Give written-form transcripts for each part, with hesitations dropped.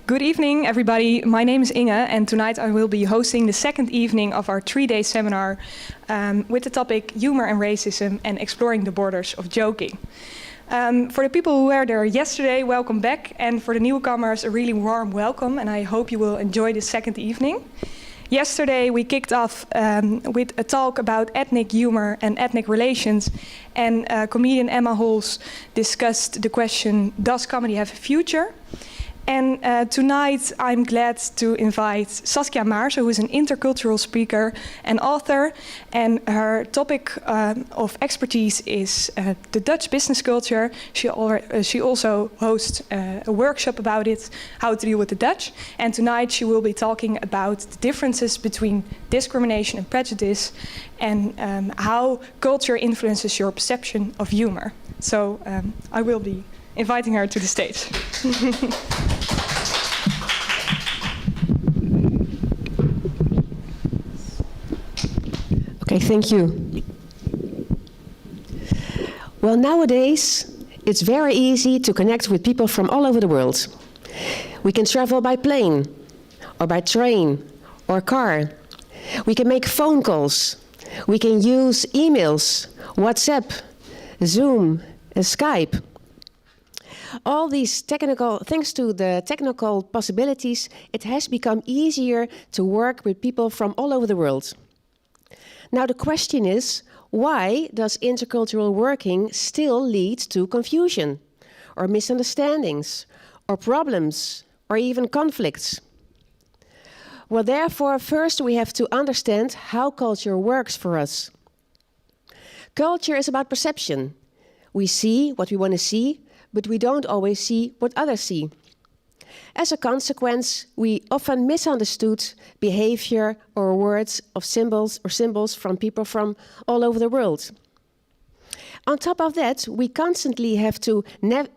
Good evening, everybody. My name is Inge, and tonight I will be hosting the second evening of our 3-day seminar with the topic Humour and Racism and Exploring the Borders of Joking. For the people who were there yesterday, welcome back. And for the newcomers, a really warm welcome. And I hope you will enjoy the second evening. Yesterday, we kicked off with a talk about ethnic humor and ethnic relations. And comedian Emma Hols discussed the question, does comedy have a future? And tonight, I'm glad to invite Saskia Maarse, who is an intercultural speaker and author. And her topic of expertise is the Dutch business culture. She also hosts a workshop about it, how to deal with the Dutch. And tonight, she will be talking about the differences between discrimination and prejudice and how culture influences your perception of humor. So I will be inviting her to the stage. Okay, thank you. Well, nowadays, it's very easy to connect with people from all over the world. We can travel by plane, or by train, or car. We can make phone calls. We can use emails, WhatsApp, Zoom, and Skype. All these thanks to the technical possibilities, it has become easier to work with people from all over the world. Now the question is, why does intercultural working still lead to confusion, or misunderstandings, or problems, or even conflicts? Well, therefore, first we have to understand how culture works for us. Culture is about perception. We see what we want to see, but we don't always see what others see. As a consequence, we often misunderstood behavior or words of symbols from people from all over the world. On top of that, we constantly have to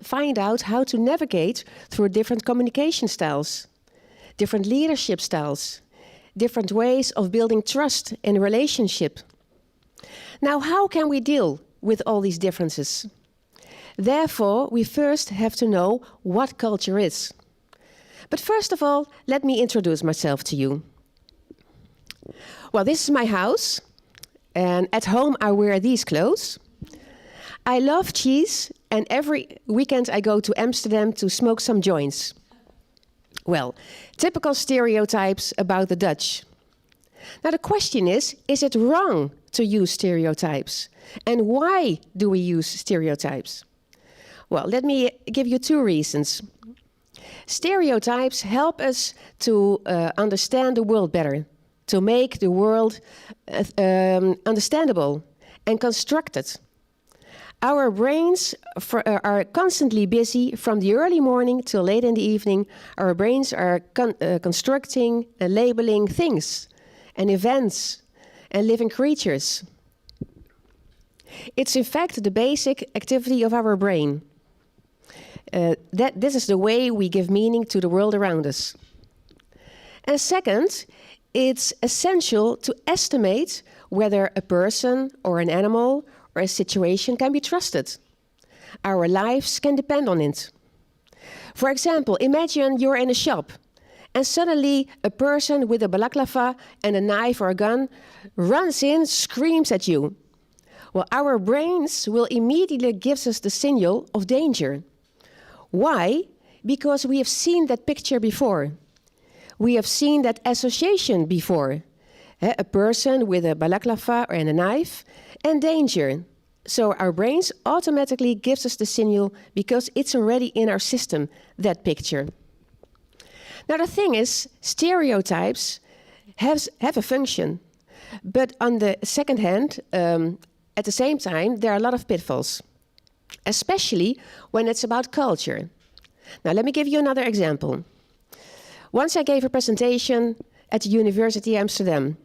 find out how to navigate through different communication styles, different leadership styles, different ways of building trust in a relationship. Now, how can we deal with all these differences? Therefore, we first have to know what culture is. But first of all, let me introduce myself to you. Well, this is my house, and at home I wear these clothes. I love cheese, and every weekend I go to Amsterdam to smoke some joints. Well, typical stereotypes about the Dutch. Now the question is it wrong to use stereotypes? And why do we use stereotypes? Well, let me give you two reasons. Stereotypes help us to understand the world better, to make the world understandable and constructed. Our brains are constantly busy from the early morning till late in the evening. Our brains are constructing and labeling things and events and living creatures. It's in fact the basic activity of our brain. This is the way we give meaning to the world around us. And second, it's essential to estimate whether a person or an animal or a situation can be trusted. Our lives can depend on it. For example, imagine you're in a shop and suddenly a person with a balaclava and a knife or a gun runs in, screams at you. Well, our brains will immediately give us the signal of danger. Why? Because we have seen that picture before. We have seen that association before. A person with a balaclava or a knife and danger. So our brains automatically gives us the signal because it's already in our system, that picture. Now the thing is, stereotypes have a function. But on the second hand, at the same time, there are a lot of pitfalls. Especially when it's about culture. Now, let me give you another example. Once I gave a presentation at the University of Amsterdam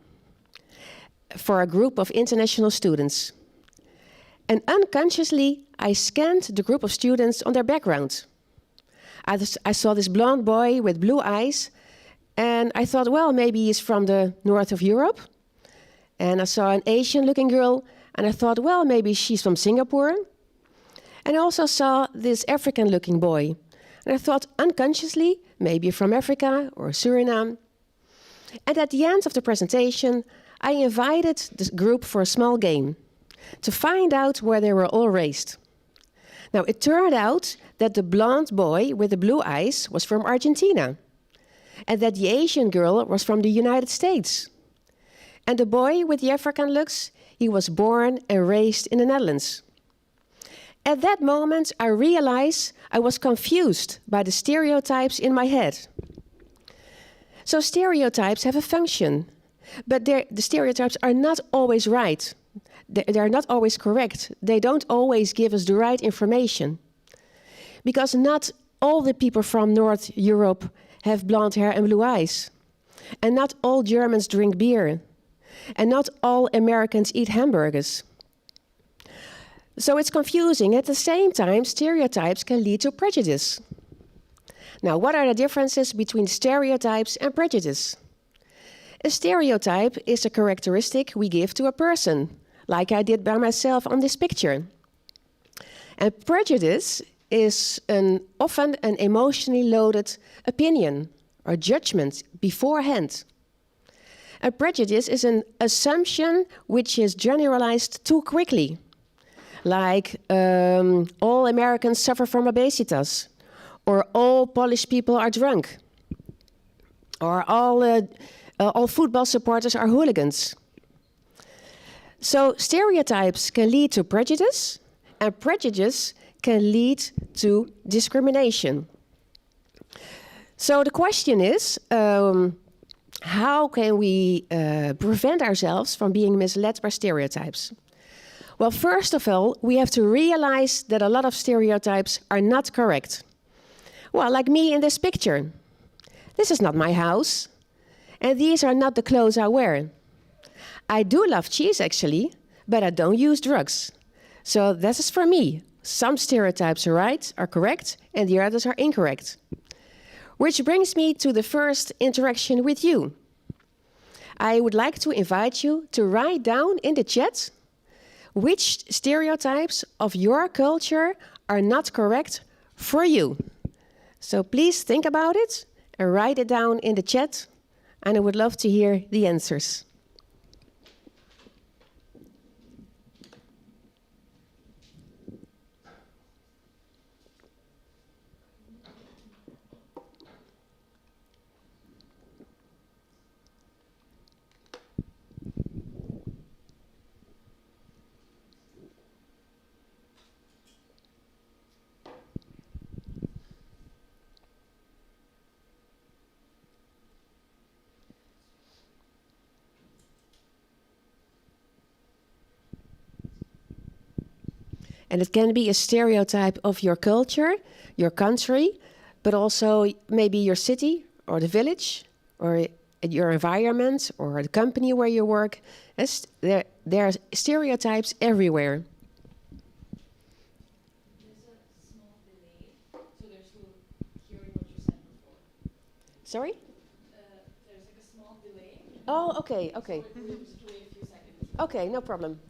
for a group of international students. And unconsciously, I scanned the group of students on their background. I saw this blonde boy with blue eyes, and I thought, well, maybe he's from the north of Europe. And I saw an Asian-looking girl, and I thought, well, maybe she's from Singapore. And I also saw this African-looking boy. And I thought unconsciously, maybe from Africa or Suriname. And at the end of the presentation, I invited this group for a small game to find out where they were all raised. Now, it turned out that the blonde boy with the blue eyes was from Argentina, and that the Asian girl was from the United States. And the boy with the African looks, he was born and raised in the Netherlands. At that moment, I realized I was confused by the stereotypes in my head. So stereotypes have a function, but the stereotypes are not always right. They're not always correct. They don't always give us the right information. Because not all the people from North Europe have blonde hair and blue eyes. And not all Germans drink beer. And not all Americans eat hamburgers. So it's confusing. At the same time, stereotypes can lead to prejudice. Now, what are the differences between stereotypes and prejudice? A stereotype is a characteristic we give to a person, like I did by myself on this picture. And prejudice is often an emotionally loaded opinion or judgment beforehand. A prejudice is an assumption which is generalized too quickly, like all Americans suffer from obesitas, or all Polish people are drunk, or all football supporters are hooligans. So stereotypes can lead to prejudice, and prejudice can lead to discrimination. So the question is, how can we prevent ourselves from being misled by stereotypes? Well, first of all, we have to realize that a lot of stereotypes are not correct. Well, like me in this picture. This is not my house, and these are not the clothes I wear. I do love cheese, actually, but I don't use drugs. So this is for me. Some stereotypes are correct, and the others are incorrect. Which brings me to the first interaction with you. I would like to invite you to write down in the chat which stereotypes of your culture are not correct for you. So please think about it and write it down in the chat, and I would love to hear the answers. And it can be a stereotype of your culture, your country, but also maybe your city or the village or your environment or the company where you work. There are stereotypes everywhere. There's a small delay, so they're still hearing what you said before. Sorry? There's like a small delay. Oh, okay. So we'll just wait a few seconds. Okay, no problem.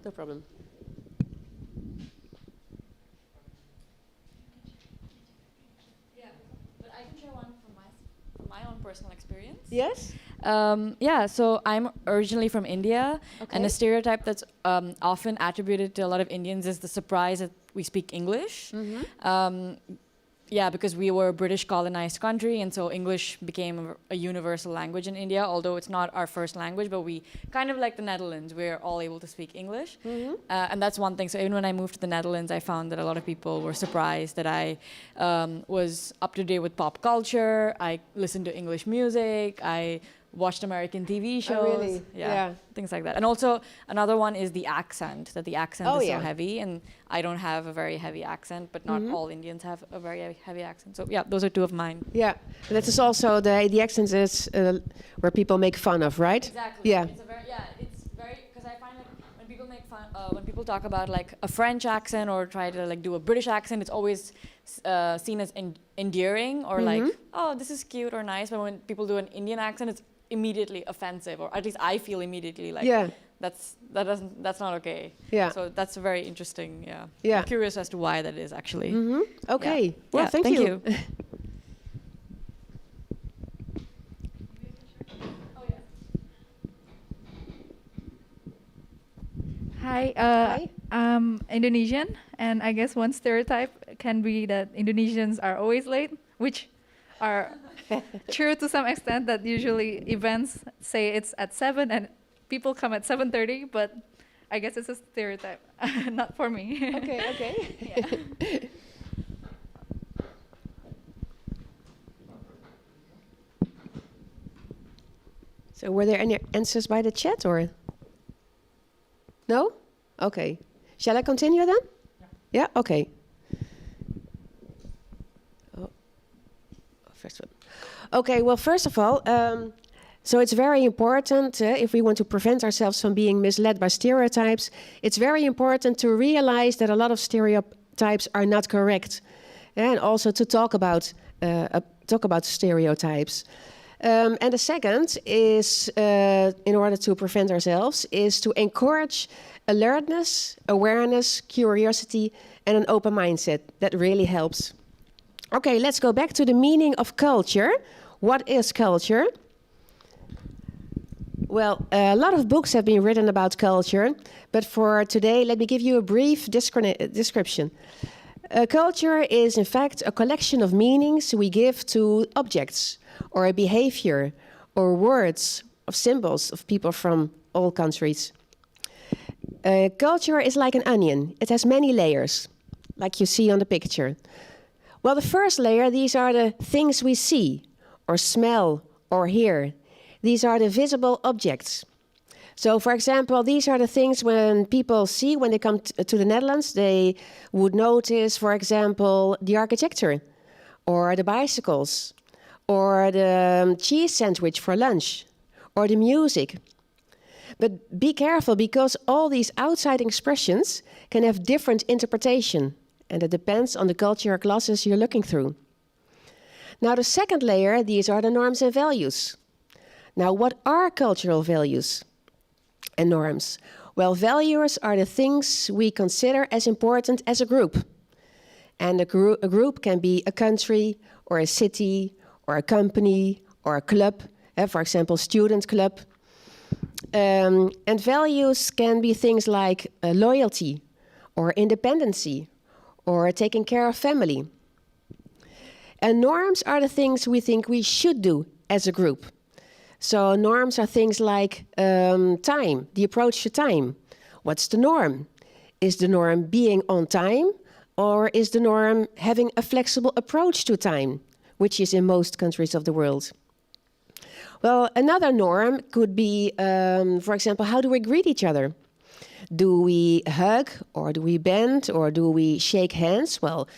My own personal experience. Yes? So I'm originally from India, Okay. and a stereotype that's often attributed to a lot of Indians is the surprise that we speak English. Mm-hmm. Because we were a British colonized country, and so English became a universal language in India, although it's not our first language, but we kind of like the Netherlands, we're all able to speak English. Mm-hmm. And that's one thing. So even when I moved to the Netherlands, I found that a lot of people were surprised that I was up to date with pop culture, I listened to English music, I watched American TV shows. Oh, really? Yeah. Things like that. And also another one is the accent, that the accent is yeah. so heavy, and I don't have a very heavy accent, but not all Indians have a very heavy accent. So yeah, those are two of mine. Yeah, that is also the accent is where people make fun of, right? Exactly. Yeah. It's very, because I find like when people make fun, when people talk about like a French accent or try to like do a British accent, it's always seen as endearing or like, oh, this is cute or nice. But when people do an Indian accent, it's immediately offensive, or at least I feel immediately like that's not okay. Yeah. So that's very interesting. Yeah. Yeah. I'm curious as to why that is actually. Okay. Yeah. Well, Yeah, thank you. Hi, Hi. I'm Indonesian, and I guess one stereotype can be that Indonesians are always late, which are true to some extent, that usually events say it's at 7 and people come at 7:30, but I guess it's a stereotype, not for me. Okay. Yeah. So were there any answers by the chat or? No? Okay. Shall I continue then? Yeah, okay. Oh, first one. Okay, well, first of all, so it's very important, if we want to prevent ourselves from being misled by stereotypes, it's very important to realize that a lot of stereotypes are not correct, and also to talk about stereotypes. And the second is, in order to prevent ourselves, is to encourage alertness, awareness, curiosity, and an open mindset. That really helps. Okay, let's go back to the meaning of culture. What is culture? Well, a lot of books have been written about culture, but for today, let me give you a brief description. Culture is, in fact, a collection of meanings we give to objects, or a behavior, or words, of symbols of people from all countries. Culture is like an onion. It has many layers, like you see on the picture. Well, the first layer, these are the things we see, or smell, or hear. These are the visible objects. So, for example, these are the things when people see, when they come to the Netherlands, they would notice, for example, the architecture, or the bicycles, or the cheese sandwich for lunch, or the music. But be careful, because all these outside expressions can have different interpretation, and it depends on the cultural classes you're looking through. Now, the second layer, these are the norms and values. Now, what are cultural values and norms? Well, values are the things we consider as important as a group. And a group can be a country, or a city, or a company, or a club, for example, student club. And values can be things like loyalty, or independency, or taking care of family. And norms are the things we think we should do as a group. So norms are things like time, the approach to time. What's the norm? Is the norm being on time, or is the norm having a flexible approach to time, which is in most countries of the world? Well, another norm could be, for example, how do we greet each other? Do we hug, or do we bend, or do we shake hands? Well,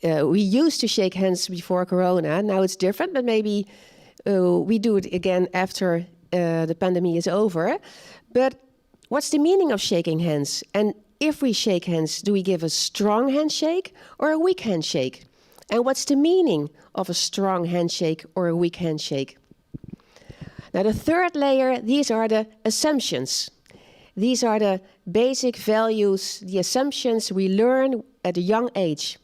we used to shake hands before Corona. Now it's different, but maybe we do it again after the pandemic is over. But what's the meaning of shaking hands? And if we shake hands, do we give a strong handshake or a weak handshake? And what's the meaning of a strong handshake or a weak handshake? Now, the third layer, these are the assumptions. These are the basic values, the assumptions we learn at a young age.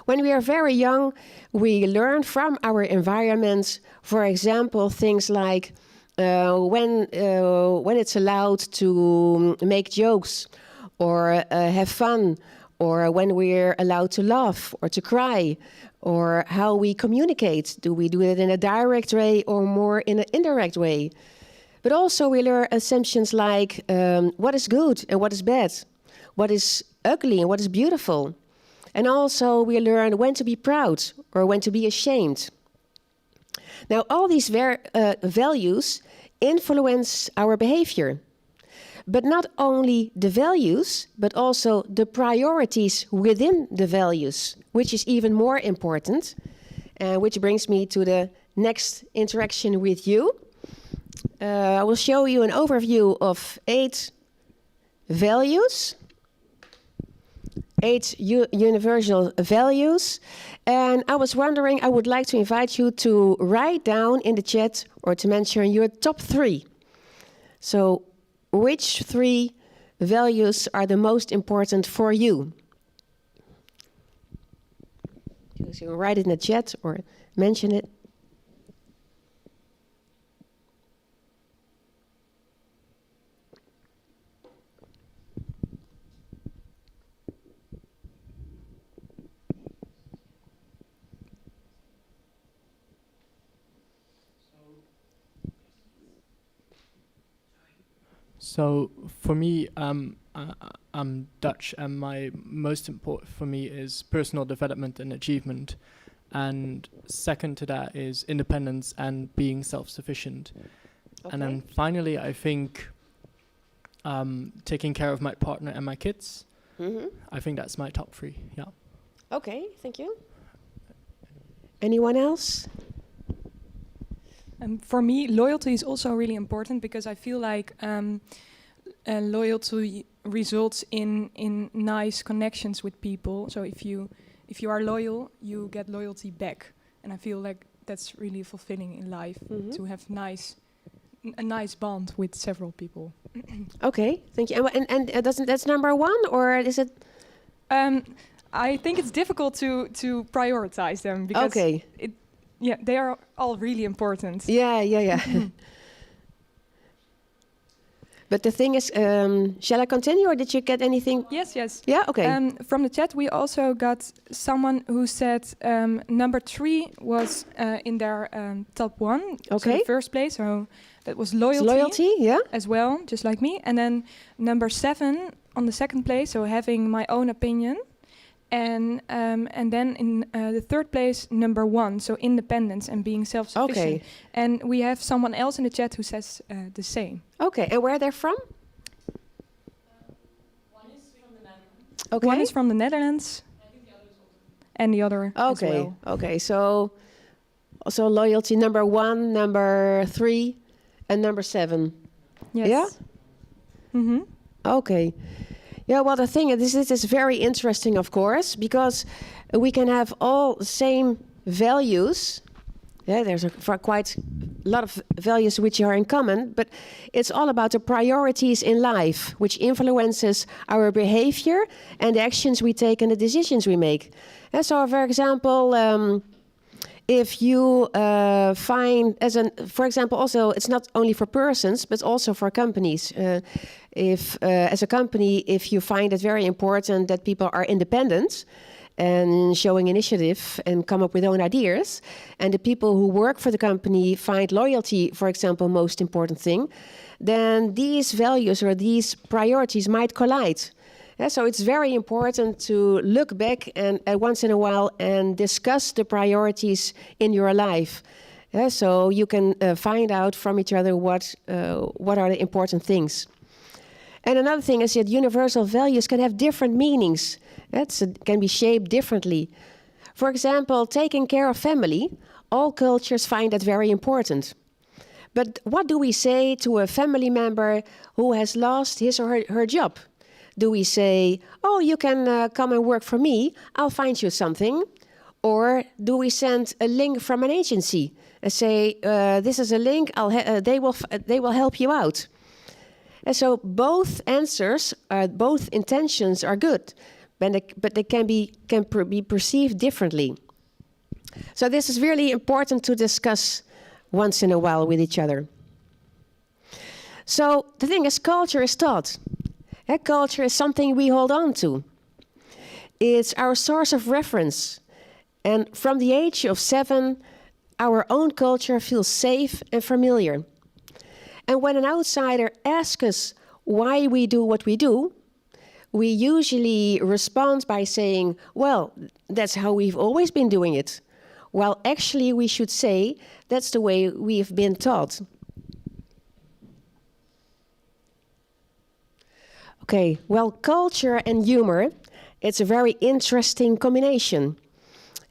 When we are very young, we learn from our environment, for example, things like when it's allowed to make jokes, or have fun, or when we're allowed to laugh or to cry, or how we communicate. Do we do it in a direct way or more in an indirect way? But also we learn assumptions like what is good and what is bad, what is ugly and what is beautiful. And also we learn when to be proud or when to be ashamed. Now, all these values influence our behavior. But not only the values, but also the priorities within the values, which is even more important, which brings me to the next interaction with you. I will show you an overview of 8 values, 8 universal values. And I was wondering, I would like to invite you to write down in the chat or to mention your top 3. So, which 3 values are the most important for you? You can write it in the chat or mention it. So for me, I'm Dutch, and my most important for me is personal development and achievement, and second to that is independence and being self-sufficient. And then finally, I think taking care of my partner and my kids. I think that's my top three. Yeah. Okay, thank you. Anyone else? For me, loyalty is also really important because I feel like loyalty results in nice connections with people. So if you are loyal, you get loyalty back, and I feel like that's really fulfilling in life to have a nice bond with several people. Okay, thank you. And that's number one, or is it? I think it's difficult to prioritize them because they are all really important. Yeah. But the thing is, shall I continue, or did you get anything? Yes. Yeah, okay. From the chat, we also got someone who said number 3 was in their top 1. Okay. So the first place, so that was loyalty. Loyalty, yeah. As well, just like me. And then number 7 on the second place, so having my own opinion. And then in the third place, number 1, so independence and being self-sufficient. Okay. And we have someone else in the chat who says the same. Okay, and where they're from? One is from the Netherlands. Okay. One is from the Netherlands. I think the other is also. And the other as well. Okay, so also loyalty number 1, number 3, and number 7. Yes. Yeah? Mm-hmm. Okay. Yeah, well, the thing is, this is very interesting, of course, because we can have all the same values. Yeah, there's quite a lot of values which are in common, but it's all about the priorities in life, which influences our behavior and the actions we take and the decisions we make. And so, for example, if you find, for example, also, it's not only for persons, but also for companies. If, as a company, if you find it very important that people are independent and showing initiative and come up with own ideas, and the people who work for the company find loyalty, for example, most important thing, then these values or these priorities might collide. So it's very important to look back and once in a while and discuss the priorities in your life. So you can find out from each other what are the important things. And another thing is that universal values can have different meanings. It can be shaped differently. For example, taking care of family, all cultures find that very important. But what do we say to a family member who has lost his or her job? Do we say, oh, you can come and work for me, I'll find you something? Or do we send a link from an agency and say, this is a link, they will help you out? And so both answers, both intentions are good, but they can be perceived differently. So this is really important to discuss once in a while with each other. So the thing is, culture is taught. Culture is something we hold on to. It's our source of reference. And from the age of 7, our own culture feels safe and familiar. And when an outsider asks us why we do what we do, we usually respond by saying, well, that's how we've always been doing it. While actually we should say, that's the way we've been taught. Okay, well, culture and humor, it's a very interesting combination.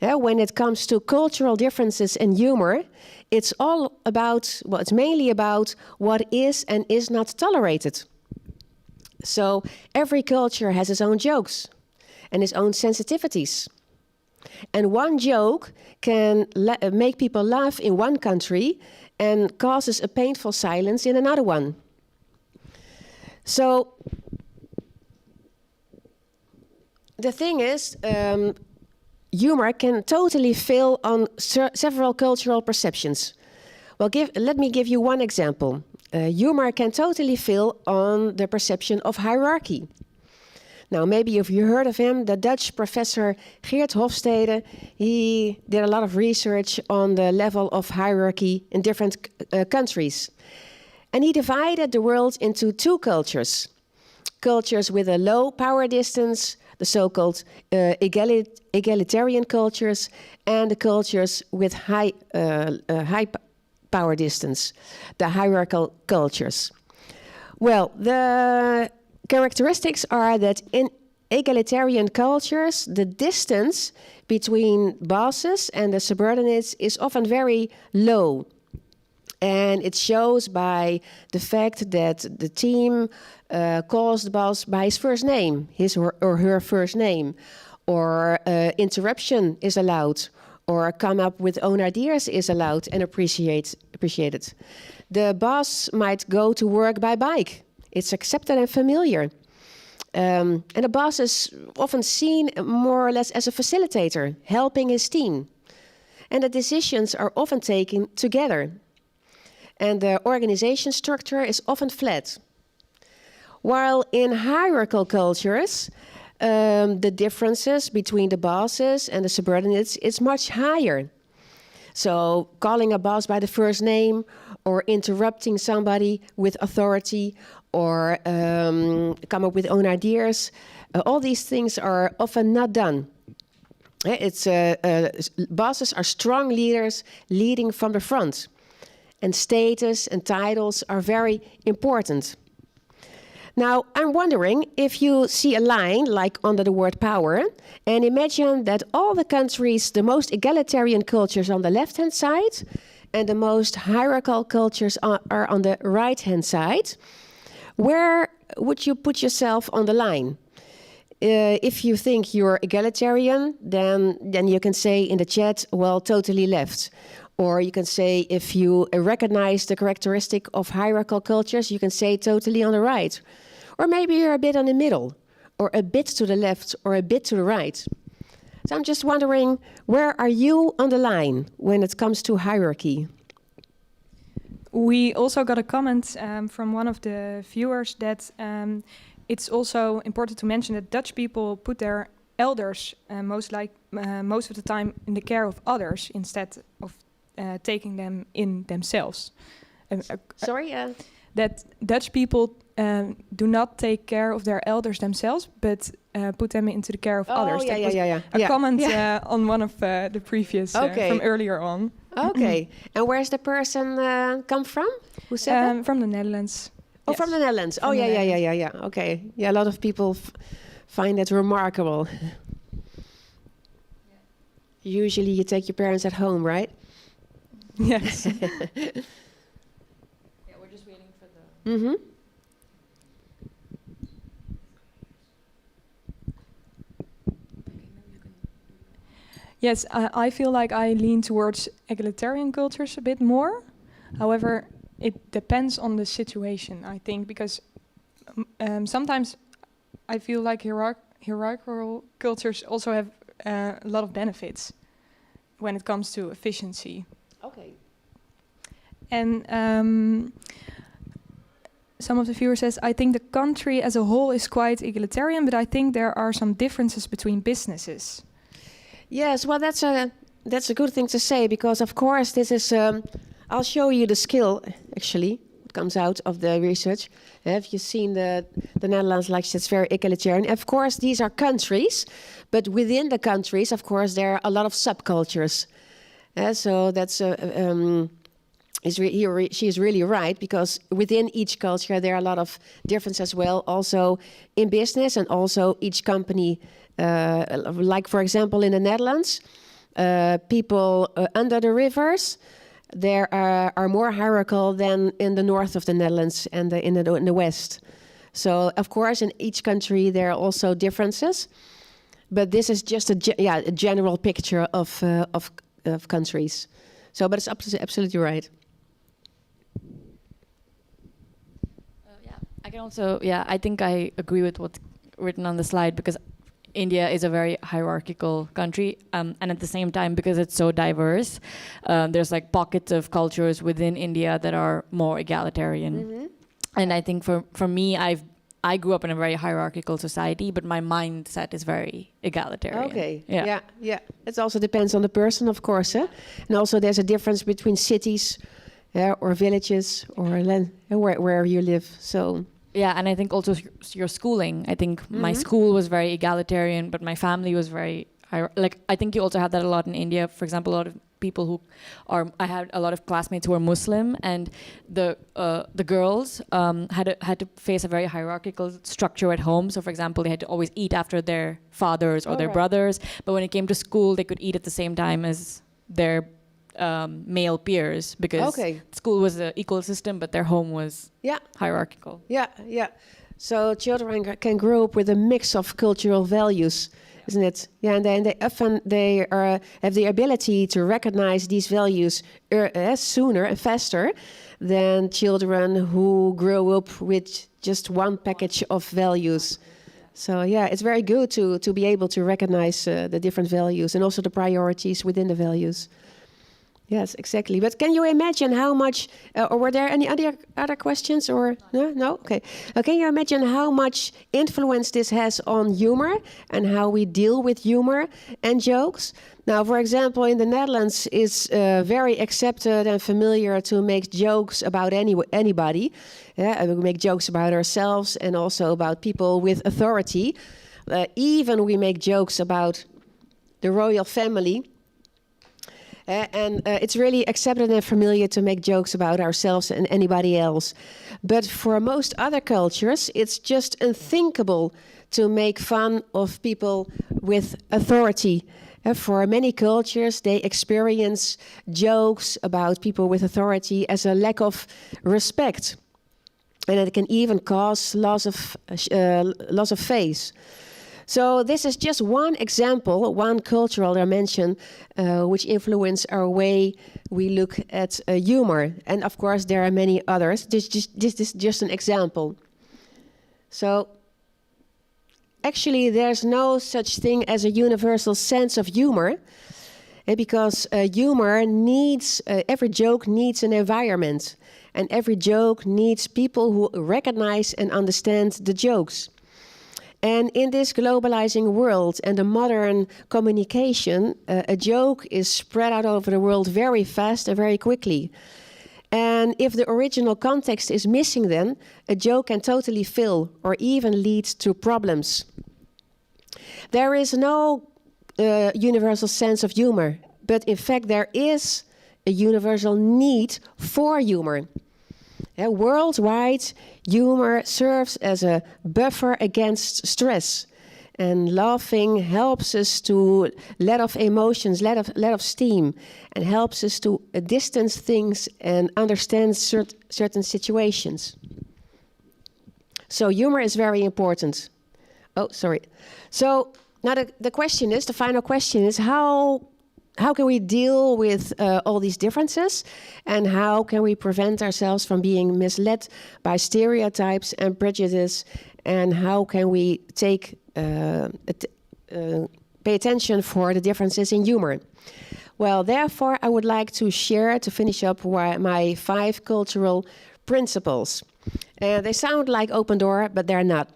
When it comes to cultural differences and humor, it's all about, well, it's mainly about what is and is not tolerated. So every culture has its own jokes and its own sensitivities. And one joke can make people laugh in one country and causes a painful silence in another one. So the thing is, humor can totally fail on several cultural perceptions. Well, let me give you one example. Humor can totally fail on the perception of hierarchy. Now, maybe if you heard of him, the Dutch professor Geert Hofstede, he did a lot of research on the level of hierarchy in different countries. And he divided the world into two cultures. Cultures with a low power distance, the so-called egalitarian cultures, and the cultures with high power distance, the hierarchical cultures. Well, the characteristics are that in egalitarian cultures, the distance between bosses and the subordinates is often very low. And it shows by the fact that the team calls the boss by his first name, his or her first name, or interruption is allowed, or come up with own ideas is allowed and appreciated. The boss might go to work by bike. It's accepted and familiar. And the boss is often seen more or less as a facilitator, helping his team. And the decisions are often taken together. And the organization structure is often flat. While in hierarchical cultures, the differences between the bosses and the subordinates is much higher. So calling a boss by the first name, or interrupting somebody with authority, or come up with own ideas, all these things are often not done. Bosses are strong leaders leading from the front. And status and titles are very important. Now, I'm wondering if you see a line, like under the word power, and imagine that all the countries, the most egalitarian cultures on the left-hand side, and the most hierarchical cultures are on the right-hand side. Where would you put yourself on the line? If you think you're egalitarian, then you can say in the chat, well, totally left. Or you can say, if you recognize the characteristic of hierarchical cultures, you can say totally on the right. Or maybe you're a bit on the middle, or a bit to the left, or a bit to the right. So I'm just wondering, where are you on the line when it comes to hierarchy? We also got a comment from one of the viewers that it's also important to mention that Dutch people put their elders most of the time in the care of others instead of taking them in themselves. Sorry? That Dutch people do not take care of their elders themselves, but put them into the care of others. A comment on one of the previous from earlier on. Okay. And where's the person come from? Who said that? From the Netherlands. Oh, yes. From the Netherlands. From Yeah. Okay. Yeah, a lot of people find that remarkable. Usually you take your parents at home, right? Yes. Yeah, we're just waiting for the... Mm-hmm. Yes, I feel like I lean towards egalitarian cultures a bit more. However, it depends on the situation, I think, because sometimes I feel like hierarchical cultures also have a lot of benefits when it comes to efficiency. Okay. And some of the viewers says, I think the country as a whole is quite egalitarian, but I think there are some differences between businesses. Yes, well, that's a good thing to say, because of course this is. I'll show you the skill actually. It comes out of the research. Have you seen the Netherlands? Like it's very egalitarian. Of course, these are countries, but within the countries, of course, there are a lot of subcultures. So that's she is really right, because within each culture there are a lot of differences as well. Also in business, and also each company. Like for example in the Netherlands, people under the rivers, there are more hierarchical than in the north of the Netherlands and in the west. So of course in each country there are also differences, but this is just a general picture of countries. So, but it's absolutely right. I can also, I think I agree with what's written on the slide, because India is a very hierarchical country, and at the same time, because it's so diverse, there's like pockets of cultures within India that are more egalitarian. Mm-hmm. And I think for me, I grew up in a very hierarchical society, but my mindset is very egalitarian. Okay. Yeah. It also depends on the person, of course. And also there's a difference between cities or villages, or where you live. So Yeah, and I think also your schooling. I think my school was very egalitarian, but my family was very like. I think you also have that a lot in India. For example, a lot of people who are. I had a lot of classmates who were Muslim, and the girls had to face a very hierarchical structure at home. So, for example, they had to always eat after their fathers or their brothers. But when it came to school, they could eat at the same time as their male peers, because school was an equal system, but their home was hierarchical. Yeah. So children can grow up with a mix of cultural values, isn't it? Yeah, and then they have the ability to recognize these values sooner and faster than children who grow up with just one package of values. So yeah, it's very good to be able to recognize the different values and also the priorities within the values. Yes, exactly. But can you imagine how much, or were there any other questions, or no? Okay. Can you imagine how much influence this has on humor and how we deal with humor and jokes? Now, for example, in the Netherlands, it's very accepted and familiar to make jokes about anybody. We make jokes about ourselves and also about people with authority. Even we make jokes about the royal family. It's really accepted and familiar to make jokes about ourselves and anybody else. But for most other cultures, it's just unthinkable to make fun of people with authority. For many cultures, they experience jokes about people with authority as a lack of respect. And it can even cause loss of face. So this is just one example, one cultural dimension which influence our way we look at humor. And of course, there are many others. This is just an example. So actually, there's no such thing as a universal sense of humor, because humor needs, every joke needs an environment. And every joke needs people who recognize and understand the jokes. And in this globalizing world and the modern communication, a joke is spread out over the world very fast and very quickly. And if the original context is missing, then a joke can totally fail or even lead to problems. There is no universal sense of humor, but in fact there is a universal need for humor. Worldwide, humor serves as a buffer against stress. And laughing helps us to let off emotions, let off steam, and helps us to distance things and understand certain situations. So humor is very important. Oh, sorry. So now the question is, the final question is, how can we deal with all these differences, and how can we prevent ourselves from being misled by stereotypes and prejudice, and how can we pay attention for the differences in humor? Well, therefore, I would like to finish up my 5 cultural principles. They sound like open door, but they're not.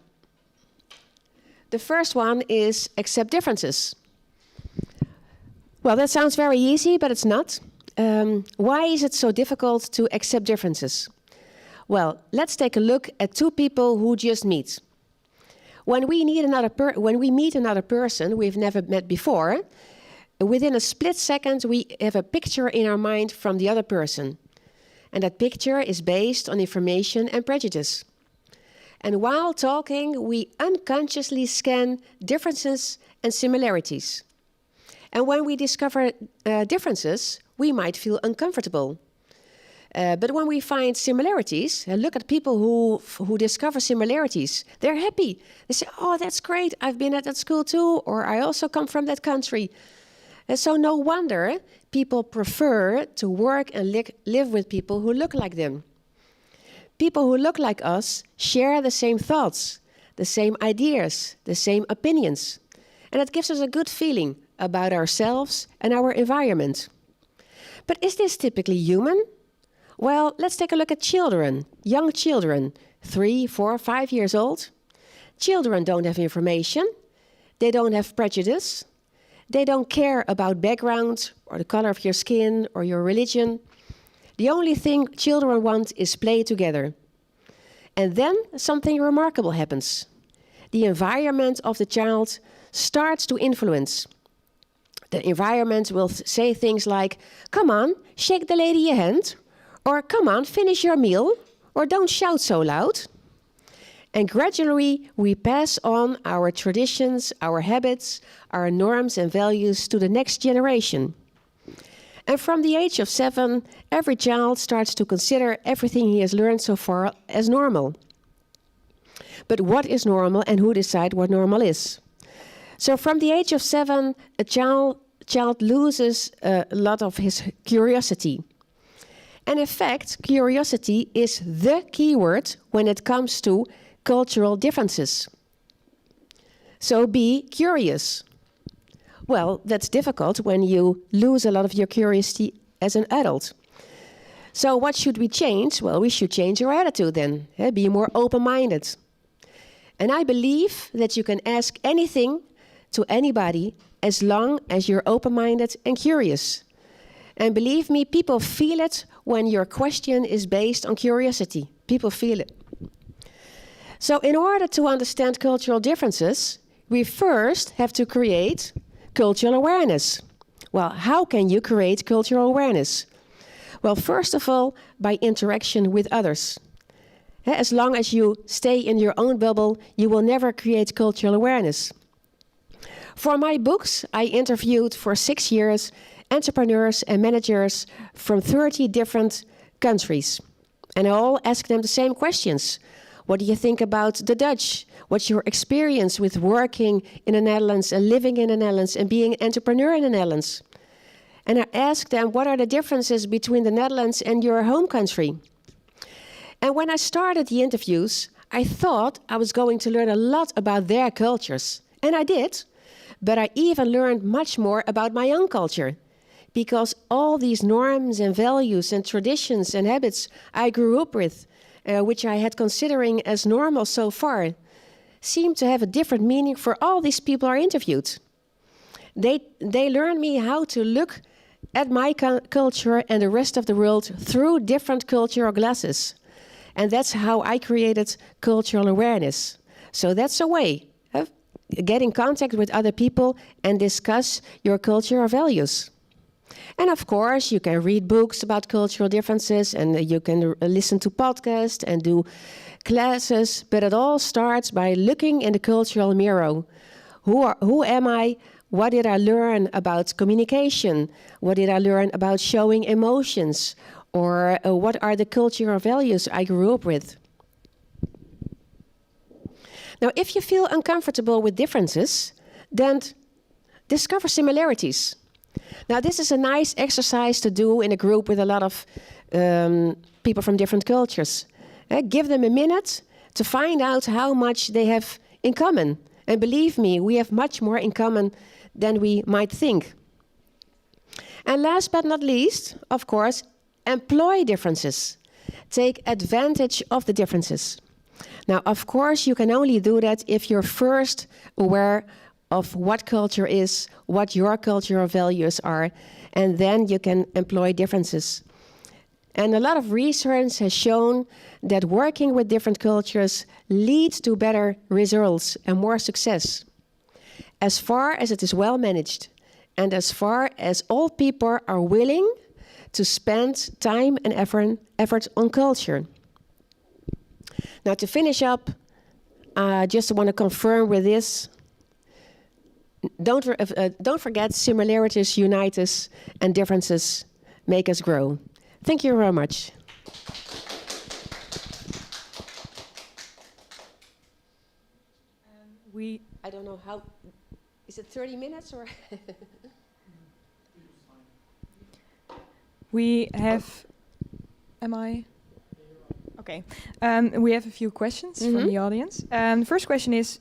The first one is accept differences. Well, that sounds very easy, but it's not. Why is it so difficult to accept differences? Well, let's take a look at 2 people who just meet. When we meet another person we've never met before, within a split second we have a picture in our mind from the other person. And that picture is based on information and prejudice. And while talking, we unconsciously scan differences and similarities. And when we discover differences, we might feel uncomfortable. But when we find similarities, look at people who discover similarities. They're happy. They say, oh, that's great. I've been at that school too, or I also come from that country. And so no wonder people prefer to work and live with people who look like them. People who look like us share the same thoughts, the same ideas, the same opinions. And it gives us a good feeling about ourselves and our environment. But is this typically human? Well, let's take a look at children, young children, 3, 4, 5 years old. Children don't have information. They don't have prejudice. They don't care about background or the color of your skin or your religion. The only thing children want is play together. And then something remarkable happens. The environment of the child starts to influence. The environment will say things like, "Come on, shake the lady your hand," or "Come on, finish your meal," or "Don't shout so loud." And gradually we pass on our traditions, our habits, our norms and values to the next generation. And from the age of 7, every child starts to consider everything he has learned so far as normal. But what is normal and who decides what normal is? So from the age of 7, a child loses a lot of his curiosity. And in fact, curiosity is the key word when it comes to cultural differences. So be curious. Well, that's difficult when you lose a lot of your curiosity as an adult. So what should we change? Well, we should change our attitude then. Be more open-minded. And I believe that you can ask anything to anybody as long as you're open-minded and curious. And believe me, people feel it when your question is based on curiosity. People feel it. So in order to understand cultural differences, we first have to create cultural awareness. Well, how can you create cultural awareness? Well, first of all, by interaction with others. As long as you stay in your own bubble, you will never create cultural awareness. For my books, I interviewed for 6 years entrepreneurs and managers from 30 different countries. And I all asked them the same questions. What do you think about the Dutch? What's your experience with working in the Netherlands and living in the Netherlands and being an entrepreneur in the Netherlands? And I asked them, what are the differences between the Netherlands and your home country? And when I started the interviews, I thought I was going to learn a lot about their cultures. And I did. But I even learned much more about my own culture. Because all these norms and values and traditions and habits I grew up with, which I had considering as normal so far, seem to have a different meaning for all these people I interviewed. They learned me how to look at my culture and the rest of the world through different cultural glasses. And that's how I created cultural awareness. So that's a way of get in contact with other people and discuss your culture or values. And of course, you can read books about cultural differences and you can listen to podcasts and do classes, but it all starts by looking in the cultural mirror. Who am I? What did I learn about communication? What did I learn about showing emotions? Or what are the cultural values I grew up with? Now, if you feel uncomfortable with differences, then discover similarities. Now, this is a nice exercise to do in a group with a lot of people from different cultures. Give them a minute to find out how much they have in common. And believe me, we have much more in common than we might think. And last but not least, of course, employ differences. Take advantage of the differences. Now, of course, you can only do that if you're first aware of what culture is, what your cultural values are, and then you can employ differences. And a lot of research has shown that working with different cultures leads to better results and more success, as far as it is well managed, and as far as all people are willing to spend time and effort on culture. Now, to finish up, I just want to confirm with this. Don't forget, similarities unite us and differences make us grow. Thank you very much. I don't know how, is it 30 minutes or? We have, Okay. We have a few questions from the audience. The first question is,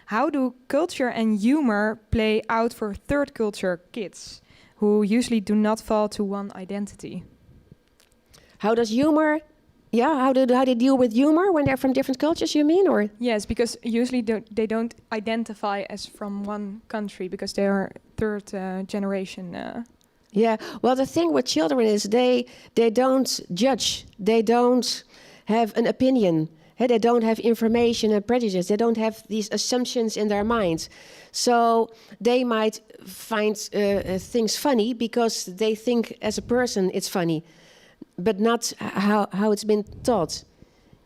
how do culture and humor play out for third culture kids who usually do not fall to one identity? How does humor, how do they deal with humor when they're from different cultures, you mean? Or? Yes, because usually they don't identify as from one country because they are third generation Yeah. Well, the thing with children is they don't judge. They don't have an opinion. They don't have information and prejudice. They don't have these assumptions in their minds. So they might find things funny because they think as a person it's funny, but not how it's been taught.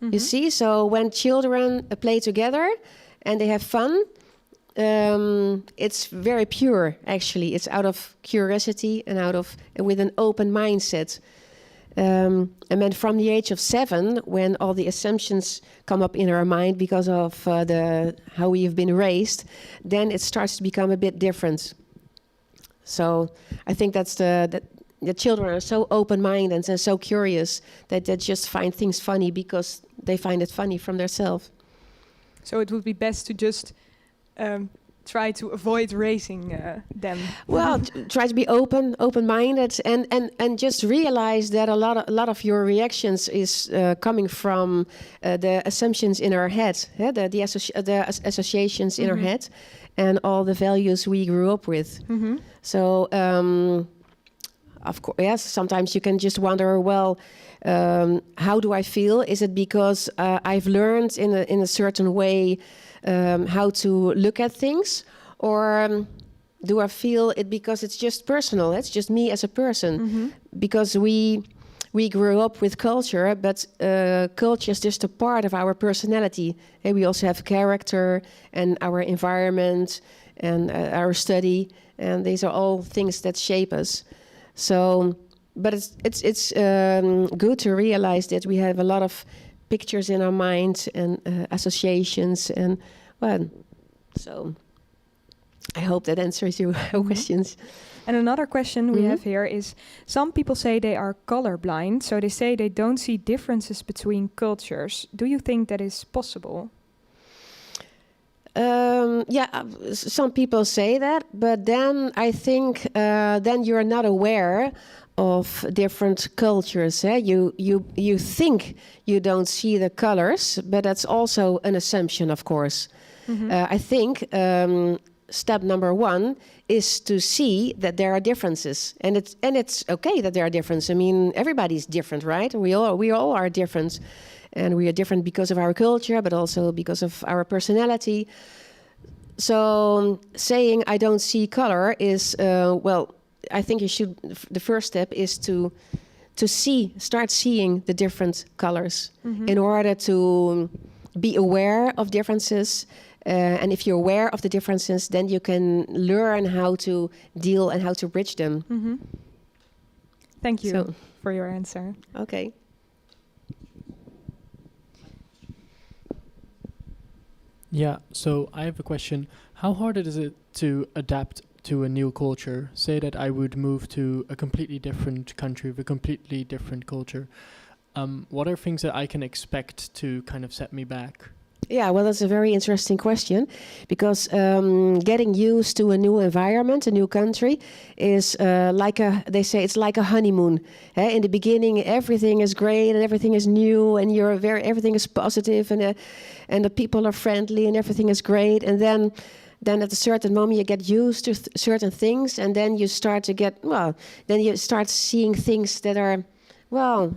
You see? So when children play together and they have fun, it's very pure, actually. It's out of curiosity and with an open mindset. And then from the age of 7, when all the assumptions come up in our mind because of how we have been raised, then it starts to become a bit different. So I think that's the children are so open-minded and so curious that they just find things funny because they find it funny from themselves. So it would be best to just try to avoid raising them. Well, try to be open-minded, and just realize that a lot of your reactions is coming from the assumptions in our head, the associations in our head, and all the values we grew up with. So, of course, yes. Sometimes you can just wonder, well, how do I feel? Is it because I've learned in a certain way how to look at things, or do I feel it because it's just personal? It's just me as a person, because we grew up with culture, but culture is just a part of our personality. And we also have character and our environment and our study, and these are all things that shape us. So, but it's good to realize that we have a lot of pictures in our mind and associations, and well, so I hope that answers your questions. And another question we have here is, some people say they are colorblind, so they say they don't see differences between cultures. Do you think that is possible? Some people say that, but then I think then you're not aware of different cultures. You think you don't see the colors, but that's also an assumption, of course. I think step number 1 is to see that there are differences, and it's okay that there are differences. I mean, everybody's different, right? We all are different, and we are different because of our culture, but also because of our personality. So saying I don't see color is I think you should. The first step is to start seeing the different colors in order to be aware of differences. And if you're aware of the differences, then you can learn how to deal and how to bridge them. Thank you for your answer. Okay. Yeah, so I have a question. How hard is it to adapt to a new culture? Say that I would move to a completely different country with a completely different culture. What are things that I can expect to kind of set me back? Yeah, well, that's a very interesting question, because getting used to a new environment, a new country, is they say it's like a honeymoon. In the beginning, everything is great and everything is new, and everything is positive, and the people are friendly and everything is great. And then at a certain moment, you get used to certain things, and then you start to then you start seeing things that are,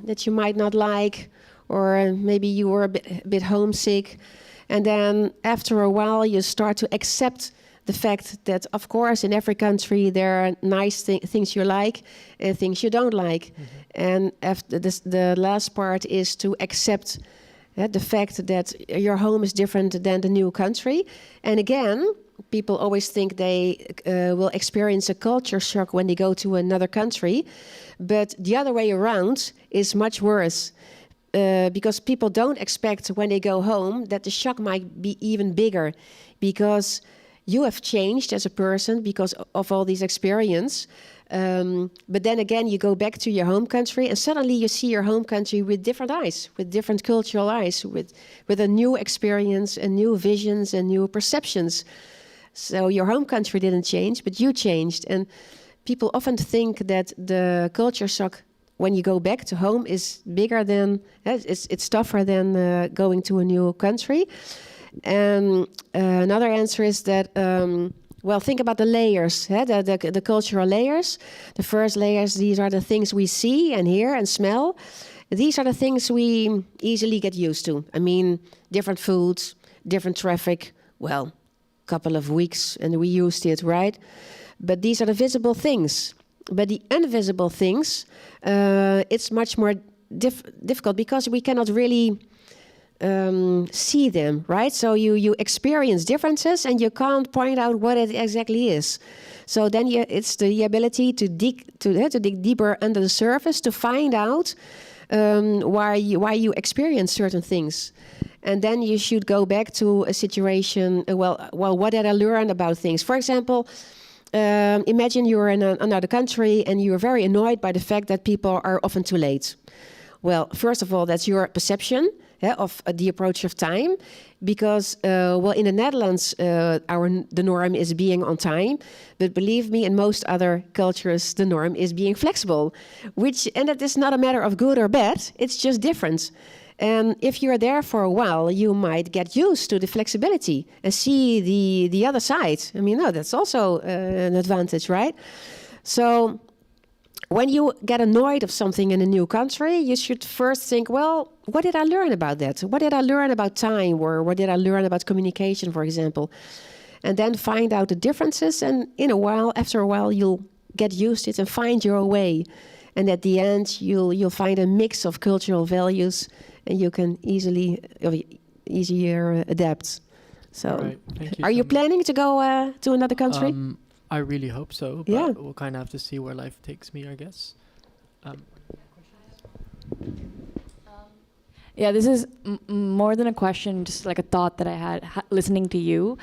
that you might not like, or maybe you were a bit homesick. And then after a while, you start to accept the fact that, of course, in every country, there are nice things you like and things you don't like. And after this, the last part is to accept the fact that your home is different than the new country. And again, people always think they will experience a culture shock when they go to another country. But the other way around is much worse. Because people don't expect when they go home that the shock might be even bigger, because you have changed as a person because of all these experience. But then again, you go back to your home country and suddenly you see your home country with different eyes, with different cultural eyes, with a new experience and new visions and new perceptions. So your home country didn't change, but you changed. And people often think that the culture shock when you go back to home is bigger than, it's tougher than going to a new country. And another answer is that well, think about the layers, the cultural layers. The first layers, these are the things we see and hear and smell. These are the things we easily get used to. I mean, different foods, different traffic. Well, couple of weeks and we used it, right? But these are the visible things. But the invisible things, it's much more difficult because we cannot really see them, right? So you experience differences and you can't point out what it exactly is. So then it's the ability to dig deeper under the surface to find out why you experience certain things. And then you should go back to a situation, what did I learn about things? For example, imagine you're in another country and you're very annoyed by the fact that people are often too late. Well, first of all, that's your perception of the approach of time. Because, in the Netherlands, the norm is being on time. But believe me, in most other cultures, the norm is being flexible. And that is not a matter of good or bad. It's just different. And if you're there for a while, you might get used to the flexibility and see the other side. I mean, no, that's also an advantage, right? So when you get annoyed of something in a new country, you should first think, well, what did I learn about that? What did I learn about time? Or what did I learn about communication, for example? And then find out the differences. And after a while, you'll get used to it and find your way. And at the end, you'll find a mix of cultural values, and you can easier adapt. So, Right, thank you are so you much. planning to go to another country? I really hope so, but Yeah. we'll kind of have to see where life takes me, I guess. Yeah, this is more than a question, just like a thought that I had listening to you,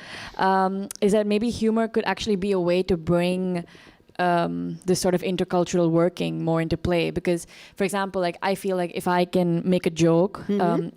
is that maybe humor could actually be a way to bring this sort of intercultural working more into play. Because, for example, like I feel like if I can make a joke and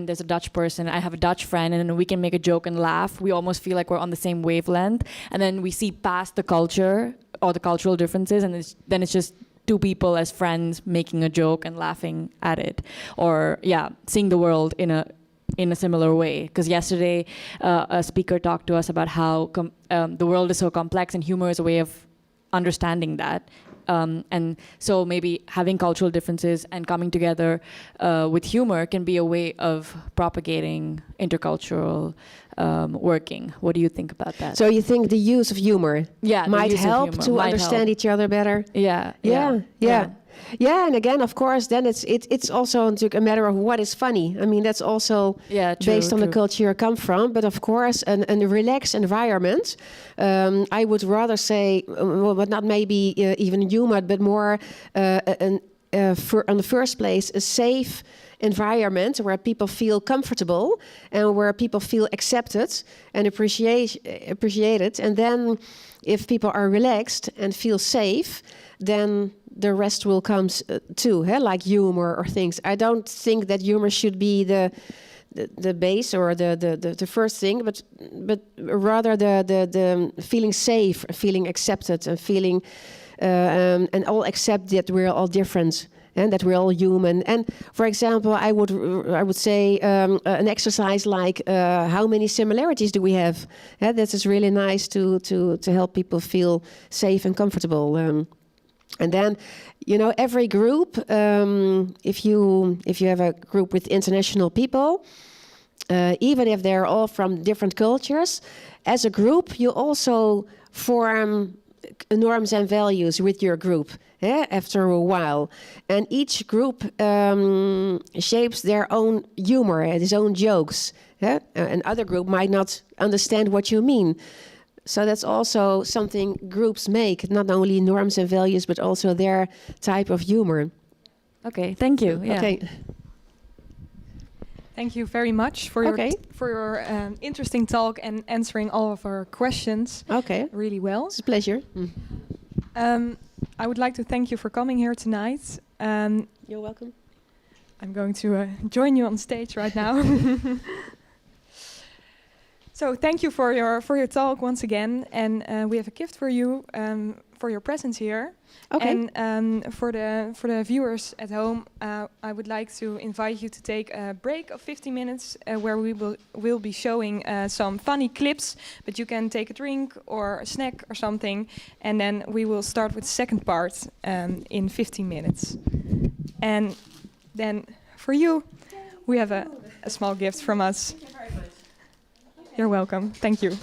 there's a Dutch person, I have a Dutch friend, and then we can make a joke and laugh, we almost feel like we're on the same wavelength. And then we see past the culture or the cultural differences, and then it's just two people as friends making a joke and laughing at it, or seeing the world in a similar way. Because yesterday a speaker talked to us about how the world is so complex, and humor is a way of understanding that. And so maybe having cultural differences and coming together with humor can be a way of propagating intercultural working. What do you think about that? So you think the use of humor might help to understand each other better? Yeah, and again, of course, then it's also a matter of what is funny. I mean, that's also based on the culture you come from. But of course, a relaxed environment, I would rather say, but not maybe even humor, but more on the first place, a safe environment where people feel comfortable and where people feel accepted and appreciated. And then if people are relaxed and feel safe, then the rest will come too, like humor or things. I don't think that humor should be the base or the first thing, but rather the feeling safe, feeling accepted, and feeling and all accept that we're all different and that we're all human. And for example, I would say an exercise like how many similarities do we have? That is really nice to help people feel safe and comfortable. And then, every group, if you have a group with international people, even if they're all from different cultures, as a group, you also form norms and values with your group after a while. And each group shapes their own humor, its own jokes. Another group might not understand what you mean. So that's also something groups make, not only norms and values, but also their type of humor. Okay, thank you. Yeah. Okay. Thank you very much for your interesting talk and answering all of our questions. Okay. Really well. It's a pleasure. I would like to thank you for coming here tonight. You're welcome. I'm going to join you on stage right now. So thank you for your talk once again, and we have a gift for you for your presence here. Okay. And for the viewers at home, I would like to invite you to take a break of 15 minutes where we will be showing some funny clips, but you can take a drink or a snack or something, and then we will start with the second part in 15 minutes. And then for you, we have a small gift from us. Thank you very much. You're welcome. Thank you.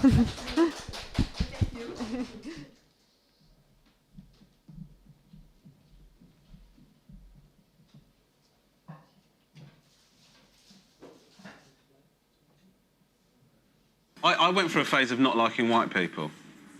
I went through a phase of not liking white people.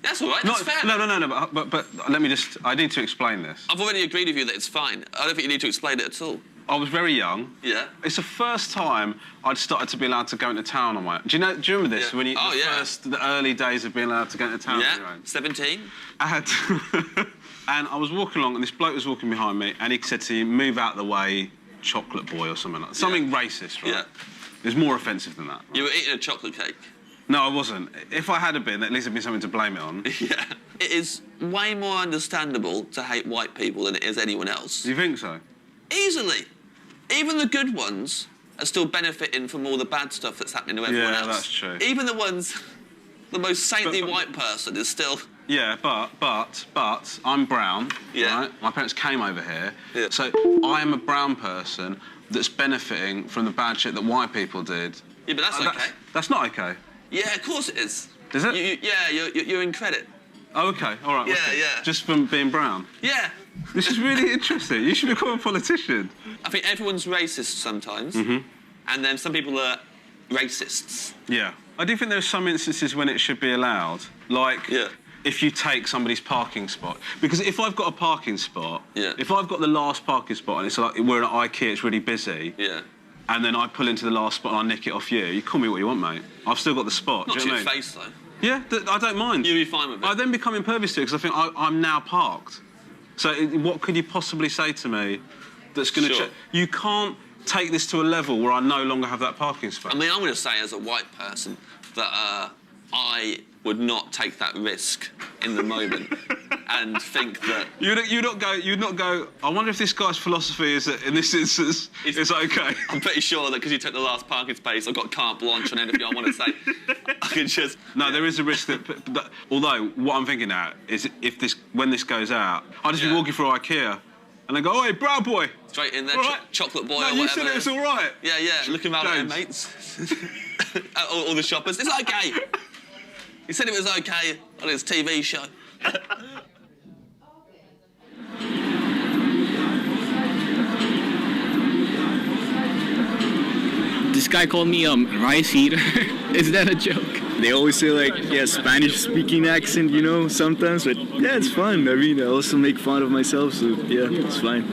That's all right, that's fair. No, but let me just... I need to explain this. I've already agreed with you that it's fine. I don't think you need to explain it at all. I was very young. Yeah. It's the first time I'd started to be allowed to go into town on my own. Do you remember this? Yeah. When you, Oh, yeah. the early days of being allowed to go into town on your Yeah, own? 17. I had and I was walking along, and this bloke was walking behind me, and he said to me, "Move out the way, chocolate boy," or something like that. Something racist, right? Yeah. It was more offensive than that. Right? You were eating a chocolate cake. No, I wasn't. If I had been, at least it'd be something to blame it on. Yeah. It is way more understandable to hate white people than it is anyone else. Do you think so? Easily. Even the good ones are still benefiting from all the bad stuff that's happening to everyone else. Yeah, that's true. Even the ones, the most saintly But- white person is still... Yeah, but I'm brown, Yeah. right? My parents came over here, Yeah. so I am a brown person that's benefiting from the bad shit that white people did. Yeah, but that's okay. That's not okay. Yeah, of course it is. Is it? You're in credit. Oh, okay, all right. Yeah, okay. yeah. Just from being brown. Yeah. This is really interesting. You should become a politician. I think everyone's racist sometimes, and then some people are racists. Yeah. I do think there are some instances when it should be allowed, like Yeah. if you take somebody's parking spot. Because if I've got a parking spot, Yeah. if I've got the last parking spot and it's like we're at IKEA, it's really busy, Yeah. and then I pull into the last spot and I nick it off you, you call me what you want, mate. I've still got the spot. Not do to you know your what I mean? face, though. Yeah, I don't mind. You'll be fine with it. I then become impervious to it because I think I'm now parked. So what could you possibly say to me that's going to... Sure. You can't take this to a level where I no longer have that parking space. I mean, I'm going to say as a white person that I would not take that risk in the moment and think that... You'd not go, I wonder if this guy's philosophy is that in this instance, it's okay. I'm pretty sure that because you took the last parking space, I've got carte blanche on anything I want to say. I can just... No, there is a risk that... although, what I'm thinking now is when this goes out, I'll just be Yeah. walking through IKEA and they go, "Oi, brown boy!" Straight in there, All right. chocolate boy No, or you whatever. said it was all right. Yeah, looking around at James. their mates. all the shoppers. It's okay. He said it was okay on his TV show. This guy called me rice eater. Is that a joke? They always say like, yeah, Spanish-speaking accent, you know, sometimes, but yeah, it's fun. I mean, I also make fun of myself, so yeah, it's fine.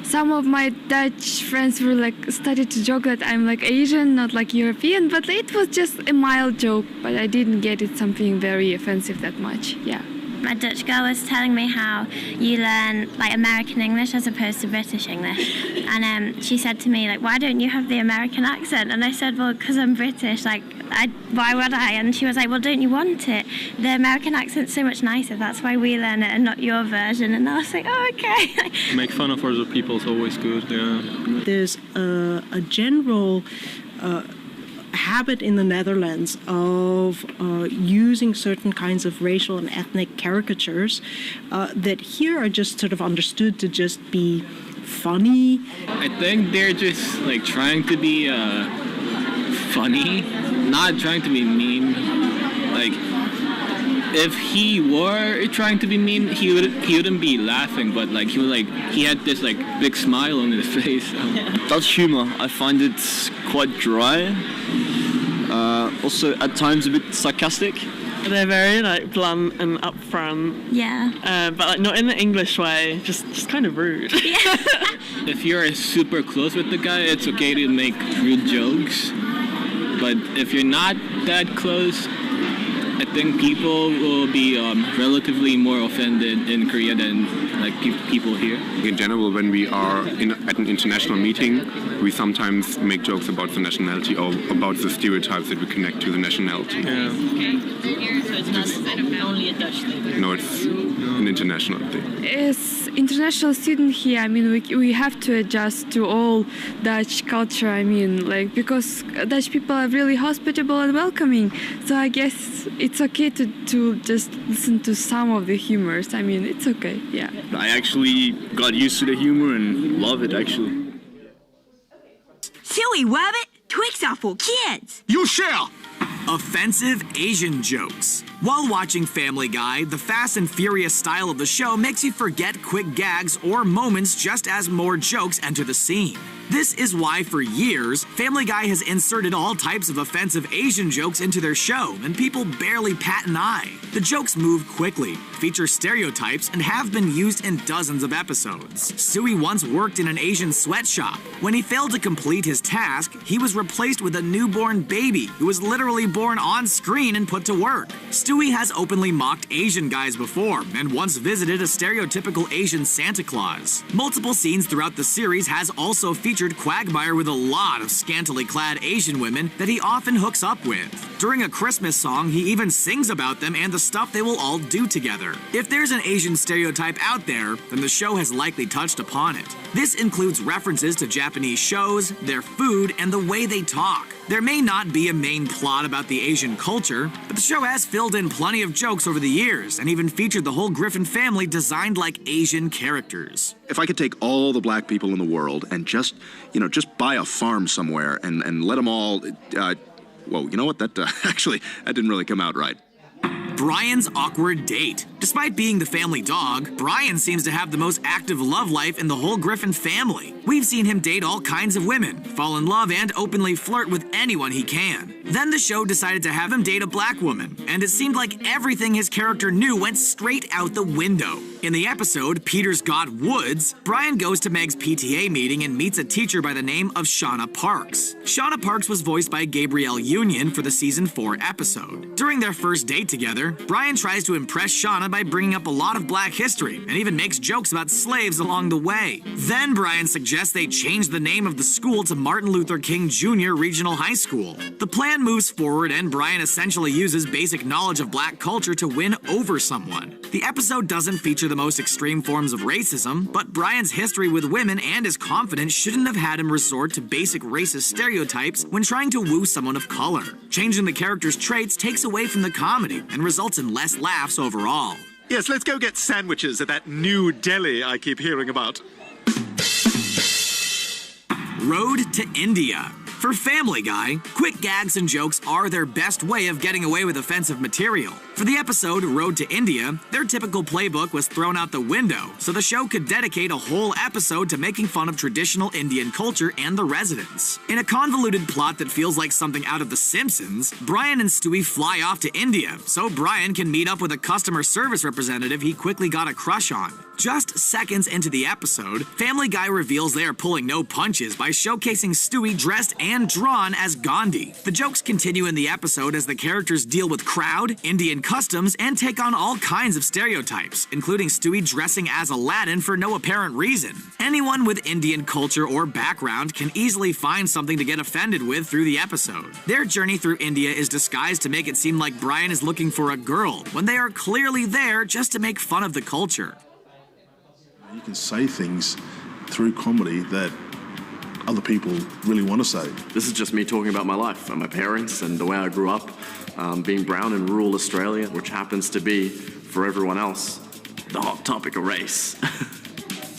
Some of my Dutch friends were like started to joke that I'm like Asian, not like European, but it was just a mild joke, but I didn't get it something very offensive that much. Yeah. My Dutch girl was telling me how you learn like American English as opposed to British English, and she said to me like, "Why don't you have the American accent?" And I said, "Well, because I'm British. Like, why would I?" And she was like, "Well, don't you want it? The American accent's so much nicer. That's why we learn it and not your version." And I was like, "Oh, okay." Make fun of other people is always good, yeah. There's a general habit in the Netherlands of using certain kinds of racial and ethnic caricatures that here are just sort of understood to just be funny. I think they're just like trying to be funny, not trying to be mean. Like, if he were trying to be mean, he wouldn't be laughing, but like he had this like big smile on his face. Dutch humor, I find it quite dry. Also at times a bit sarcastic. They're very like blunt and upfront, Yeah. but like not in the English way, just kind of rude. If you're super close with the guy, it's okay to make rude jokes. But if you're not that close, I think people will be relatively more offended in Korea than like people here. In general, when we are at an international meeting, we sometimes make jokes about the nationality or about the stereotypes that we connect to the nationality. Yeah. So it's not only a Dutch thing? No, it's an international thing. As international student here, I mean, we have to adjust to all Dutch culture. I mean, like, because Dutch people are really hospitable and welcoming. So I guess it's okay to just listen to some of the humors. I mean, it's okay, yeah. I actually got used to the humor and love it, actually. Silly rabbit, Twix are for kids. You shall! Offensive Asian jokes. While watching Family Guy, the fast and furious style of the show makes you forget quick gags or moments just as more jokes enter the scene. This is why, for years, Family Guy has inserted all types of offensive Asian jokes into their show, and people barely pat an eye. The jokes move quickly, feature stereotypes, and have been used in dozens of episodes. Stewie once worked in an Asian sweatshop. When he failed to complete his task, he was replaced with a newborn baby who was literally born on screen and put to work. Stewie has openly mocked Asian guys before, and once visited a stereotypical Asian Santa Claus. Multiple scenes throughout the series has also featured Quagmire with a lot of scantily clad Asian women that he often hooks up with. During a Christmas song, he even sings about them and the stuff they will all do together. If there's an Asian stereotype out there, then the show has likely touched upon it. This includes references to Japanese shows, their food, and the way they talk. There may not be a main plot about the Asian culture, but the show has filled in plenty of jokes over the years and even featured the whole Griffin family designed like Asian characters. If I could take all the black people in the world and just buy a farm somewhere and let them all, whoa, you know what? That actually, that didn't really come out right. Brian's awkward date. Despite being the family dog, Brian seems to have the most active love life in the whole Griffin family. We've seen him date all kinds of women, fall in love, and openly flirt with anyone he can. Then the show decided to have him date a black woman, and it seemed like everything his character knew went straight out the window. In the episode, Peter's Got Woods, Brian goes to Meg's PTA meeting and meets a teacher by the name of Shauna Parks. Shauna Parks was voiced by Gabrielle Union for the season 4 episode. During their first date together, Brian tries to impress Shauna by bringing up a lot of black history and even makes jokes about slaves along the way. Then Brian suggests they change the name of the school to Martin Luther King Jr. Regional High School. The plan moves forward and Brian essentially uses basic knowledge of black culture to win over someone. The episode doesn't feature the most extreme forms of racism, but Brian's history with women and his confidence shouldn't have had him resort to basic racist stereotypes when trying to woo someone of color. Changing the character's traits takes away from the comedy and results in less laughs overall. Yes, let's go get sandwiches at that new deli I keep hearing about. Road to India. For Family Guy, quick gags and jokes are their best way of getting away with offensive material. For the episode Road to India, their typical playbook was thrown out the window, so the show could dedicate a whole episode to making fun of traditional Indian culture and the residents. In a convoluted plot that feels like something out of The Simpsons, Brian and Stewie fly off to India, so Brian can meet up with a customer service representative he quickly got a crush on. Just seconds into the episode, Family Guy reveals they are pulling no punches by showcasing Stewie dressed and drawn as Gandhi. The jokes continue in the episode as the characters deal with crowd, Indian customs, and take on all kinds of stereotypes, including Stewie dressing as Aladdin for no apparent reason. Anyone with Indian culture or background can easily find something to get offended with through the episode. Their journey through India is disguised to make it seem like Brian is looking for a girl, when they are clearly there just to make fun of the culture. You can say things through comedy that other people really want to say. This is just me talking about my life and my parents and the way I grew up, being brown in rural Australia, which happens to be, for everyone else, the hot topic of race.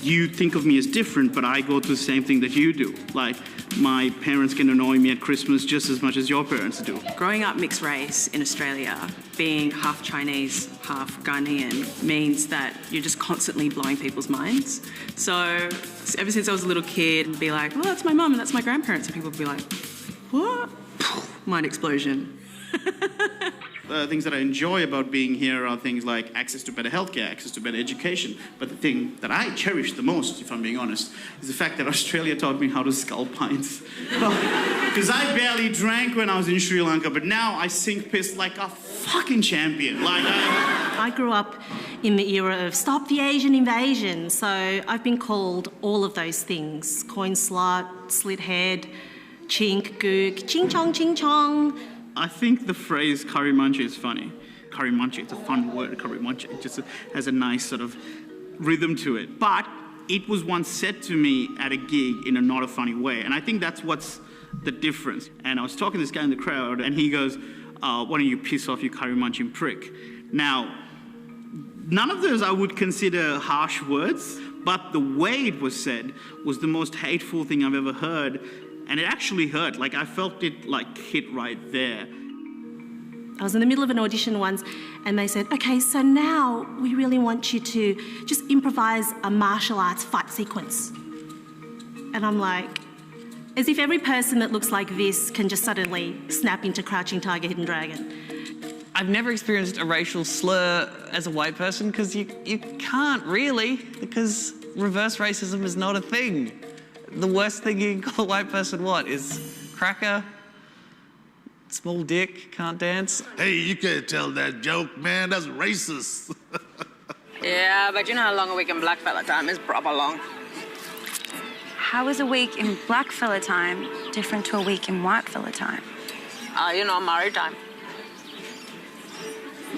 You think of me as different, but I go through the same thing that you do. Like, my parents can annoy me at Christmas just as much as your parents do. Growing up mixed race in Australia, being half Chinese, half Ghanaian, means that you're just constantly blowing people's minds. So ever since I was a little kid, I'd be like, oh, that's my mum and that's my grandparents. And people would be like, what? Mind explosion. Things that I enjoy about being here are things like access to better healthcare, access to better education. But the thing that I cherish the most, if I'm being honest, is the fact that Australia taught me how to scull pints. Because I barely drank when I was in Sri Lanka, but now I sink piss like a fucking champion. I grew up in the era of stop the Asian invasion, so I've been called all of those things. Coin slut, slit head, chink, gook, ching chong, ching chong. I think the phrase curry muncher is funny. Curry muncher, it's a fun word, curry muncher. It just has a nice sort of rhythm to it. But it was once said to me at a gig in a not a funny way, and I think that's what's the difference. And I was talking to this guy in the crowd, and he goes, why don't you piss off, you curry munching prick? Now, none of those I would consider harsh words, but the way it was said was the most hateful thing I've ever heard, and it actually hurt. Like, I felt it, like, hit right there. I was in the middle of an audition once, and they said, okay, so now we really want you to just improvise a martial arts fight sequence. And I'm like, as if every person that looks like this can just suddenly snap into Crouching Tiger, Hidden Dragon. I've never experienced a racial slur as a white person because you can't really, because reverse racism is not a thing. The worst thing you can call a white person what? Is cracker, small dick, can't dance. Hey, you can't tell that joke, man. That's racist. Yeah, but you know how long a week in blackfella time is? Proper long. How is a week in blackfella time different to a week in whitefella time? You know, Maori time.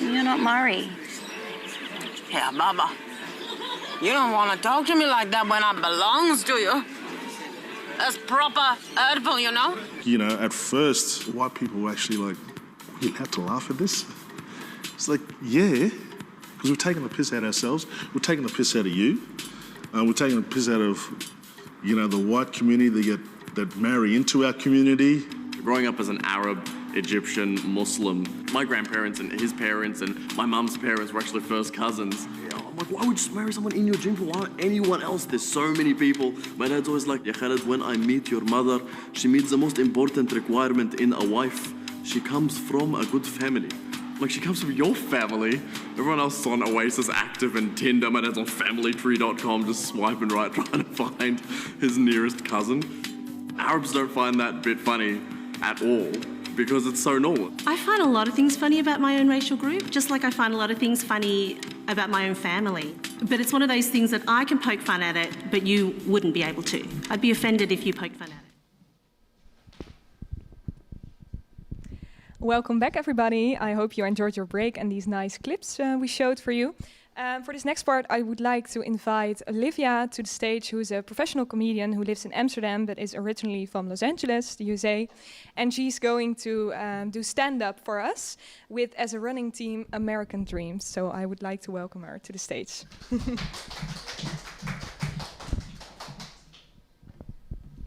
You're not Maori. Yeah, Baba. You don't want to talk to me like that when I belongs to you. That's proper hurtful, you know? You know, at first, white people were actually like, you have to laugh at this? It's like, yeah, because we're taking the piss out of ourselves. We're taking the piss out of you. We're taking the piss out of, you know, the white community that marry into our community. Growing up as an Arab, Egyptian, Muslim, my grandparents and his parents and my mum's parents were actually first cousins. I'm like, why would you just marry someone in your gene pool? Why not anyone else? There's so many people. My dad's always like, yeah, Khaled, when I meet your mother, she meets the most important requirement in a wife. She comes from a good family. Like, she comes from your family. Everyone else is on Oasis Active and Tinder. My dad's on familytree.com just swiping right, trying to find his nearest cousin. Arabs don't find that bit funny at all because it's so normal. I find a lot of things funny about my own racial group, just like I find a lot of things funny about my own family. But it's one of those things that I can poke fun at it, but you wouldn't be able to. I'd be offended if you poked fun at it. Welcome back, everybody. I hope you enjoyed your break and these nice clips we showed for you. For this next part, I would like to invite Olivia to the stage, who is a professional comedian who lives in Amsterdam but is originally from Los Angeles, the USA. And she's going to do stand-up for us with, as a running team, American Dreams. So I would like to welcome her to the stage.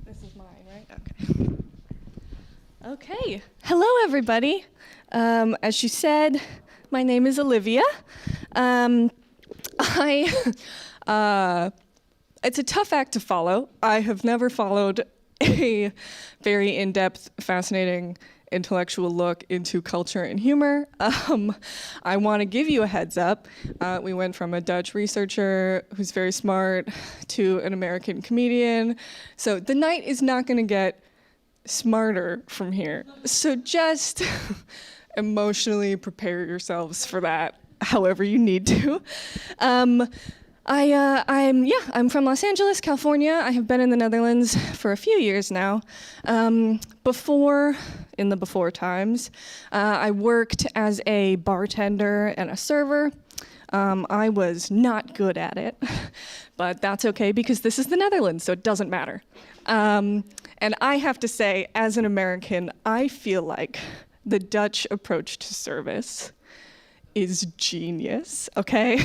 This is mine, right? Okay. Okay. Hello, everybody. As she said, my name is Olivia. It's a tough act to follow. I have never followed a very in-depth, fascinating, intellectual look into culture and humor. I want to give you a heads up. We went from a Dutch researcher who's very smart to an American comedian. So the night is not going to get smarter from here. So just emotionally prepare yourselves for that, however you need to. I'm from Los Angeles, California. I have been in the Netherlands for a few years now. Before times, I worked as a bartender and a server. I was not good at it, but that's okay because this is the Netherlands, so it doesn't matter. And I have to say, as an American, I feel like the Dutch approach to service is genius, okay?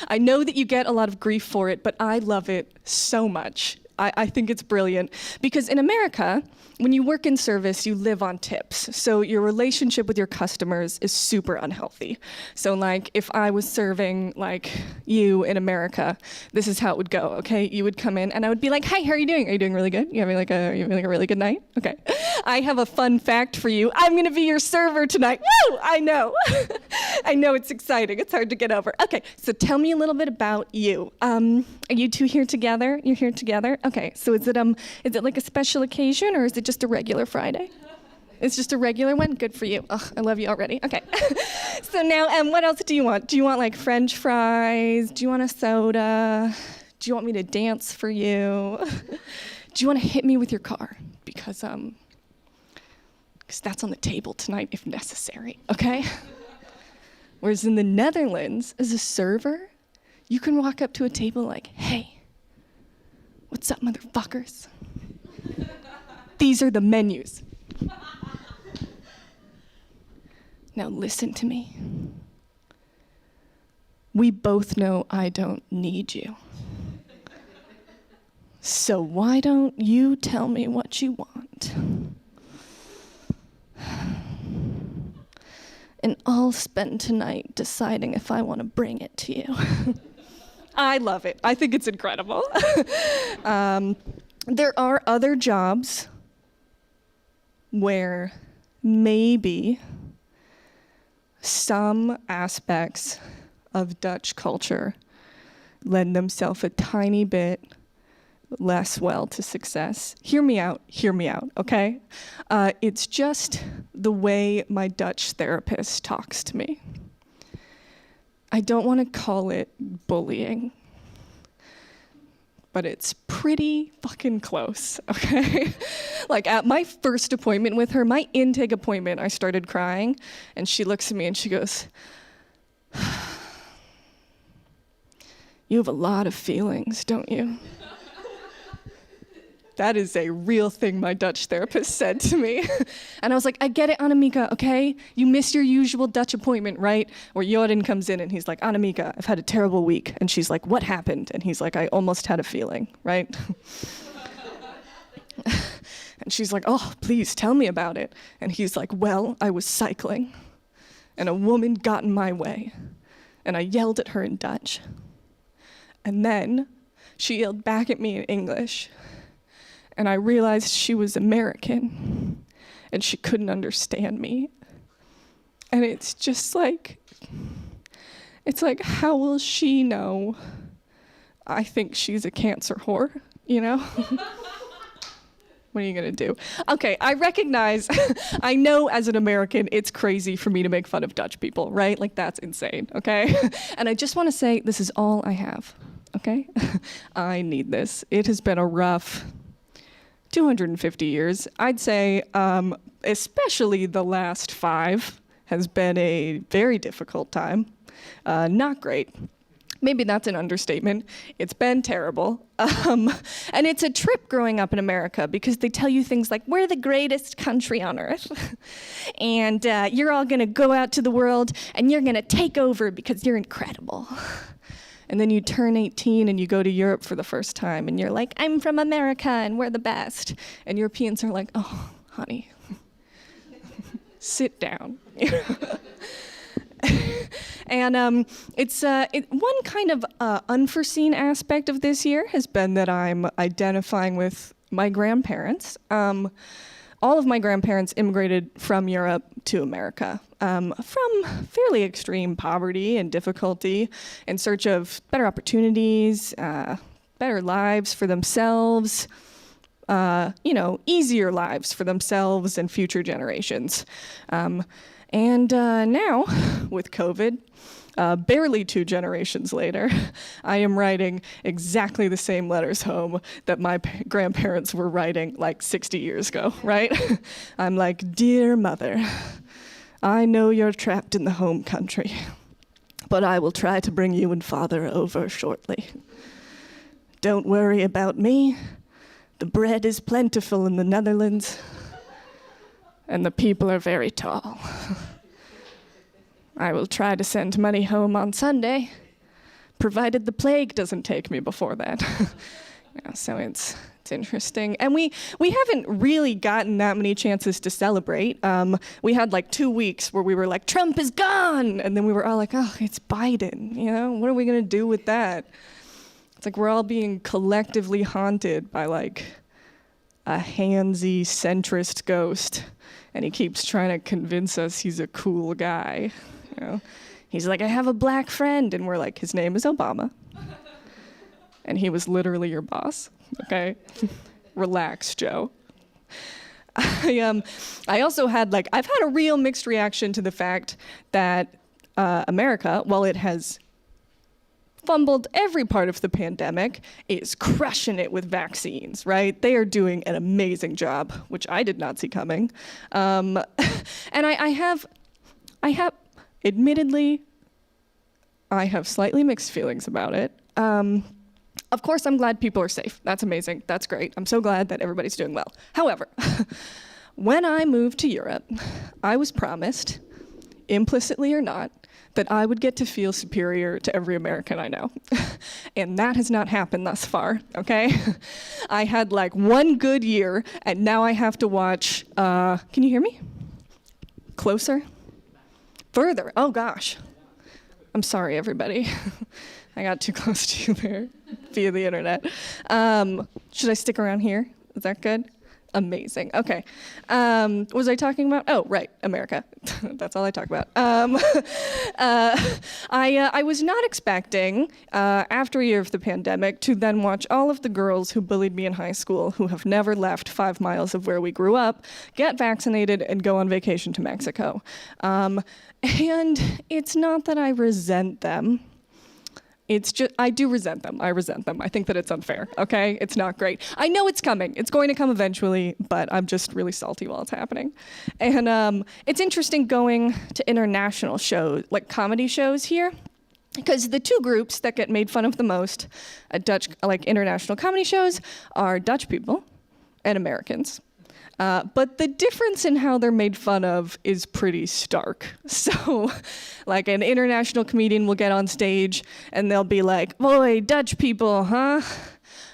I know that you get a lot of grief for it, but I love it so much. I think it's brilliant because in America, when you work in service, you live on tips. So your relationship with your customers is super unhealthy. So like if I was serving like you in America, this is how it would go, okay? You would come in and I would be like, "Hi, how are you doing? Are you doing really good? You having like a really good night?" Okay. I have a fun fact for you. I'm gonna be your server tonight. Woo! I know. I know it's exciting. It's hard to get over. Okay, so tell me a little bit about you. Are you two here together? You're here together? Okay, so is it like a special occasion, or is it just a regular Friday? It's just a regular one? Good for you. Ugh, I love you already. Okay. So now, what else do you want? Do you want like French fries? Do you want a soda? Do you want me to dance for you? Do you want to hit me with your car? Because that's on the table tonight if necessary, okay? Whereas in the Netherlands, as a server, you can walk up to a table like, hey, what's up, motherfuckers? These are the menus. Now listen to me. We both know I don't need you. So why don't you tell me what you want? And I'll spend tonight deciding if I want to bring it to you. I love it. I think it's incredible. There are other jobs where maybe some aspects of Dutch culture lend themselves a tiny bit less well to success. Hear me out, okay? It's just the way my Dutch therapist talks to me. I don't want to call it bullying, but it's pretty fucking close, okay? Like at my first appointment with her, my intake appointment, I started crying, and she looks at me and she goes, "You have a lot of feelings, don't you?" That is a real thing my Dutch therapist said to me. And I was like, I get it, Annemieke, okay? You miss your usual Dutch appointment, right? Where Jordan comes in and he's like, Annemieke, I've had a terrible week. And she's like, what happened? And he's like, I almost had a feeling, right? And she's like, oh, please tell me about it. And he's like, well, I was cycling and a woman got in my way and I yelled at her in Dutch. And then she yelled back at me in English. And I realized she was American and she couldn't understand me. And it's just like, how will she know I think she's a cancer whore, you know? What are you gonna do? Okay, I recognize, I know as an American, it's crazy for me to make fun of Dutch people, right? Like that's insane, okay? And I just wanna say, this is all I have, okay? I need this. It has been a rough 250 years. I'd say, especially the last 5 has been a very difficult time. Not great. Maybe that's an understatement. It's been terrible. And it's a trip growing up in America because they tell you things like, we're the greatest country on earth. And you're all gonna go out to the world and you're gonna take over because you're incredible. And then you turn 18 and you go to Europe for the first time and you're like, I'm from America and we're the best. And Europeans are like, oh, honey, sit down. And it's one kind of unforeseen aspect of this year has been that I'm identifying with my grandparents. All of my grandparents immigrated from Europe to America from fairly extreme poverty and difficulty in search of better opportunities, better lives for themselves, easier lives for themselves and future generations. And now, with COVID, barely 2 generations later, I am writing exactly the same letters home that my grandparents were writing like 60 years ago, right? I'm like, dear mother, I know you're trapped in the home country, but I will try to bring you and father over shortly. Don't worry about me. The bread is plentiful in the Netherlands, and the people are very tall. I will try to send money home on Sunday, provided the plague doesn't take me before that. So it's interesting. And we haven't really gotten that many chances to celebrate. We had like 2 weeks where we were like, Trump is gone! And then we were all like, oh, it's Biden, what are we gonna do with that? It's like we're all being collectively haunted by like a handsy centrist ghost, and he keeps trying to convince us he's a cool guy. He's like, I have a black friend, and we're like, his name is Obama. and he was literally your boss, okay? Relax, Joe. I also had I've had a real mixed reaction to the fact that America, while it has fumbled every part of the pandemic, is crushing it with vaccines, right? They are doing an amazing job, which I did not see coming. And I have, admittedly, I have slightly mixed feelings about it. Of course, I'm glad people are safe. That's amazing. That's great. I'm so glad that everybody's doing well. However, when I moved to Europe, I was promised, implicitly or not, that I would get to feel superior to every American I know. And that has not happened thus far, okay? I had one good year, and now I have to watch, can you hear me? Closer? Further, oh gosh. I'm sorry, everybody. I got too close to you there via the internet. Should I stick around here? Is that good? Amazing. Okay. What was I talking about? Oh, right, America. That's all I talk about. I was not expecting, after a year of the pandemic, to then watch all of the girls who bullied me in high school, who have never left 5 miles of where we grew up, get vaccinated and go on vacation to Mexico. And it's not that I resent them. It's just, I do resent them. I resent them. I think that it's unfair, okay? It's not great. I know it's coming. It's going to come eventually, but I'm just really salty while it's happening. And it's interesting going to international shows, comedy shows here, because the two groups that get made fun of the most at Dutch, international comedy shows are Dutch people and Americans. But the difference in how they're made fun of is pretty stark. So, an international comedian will get on stage and they'll be like, "Boy, Dutch people, huh?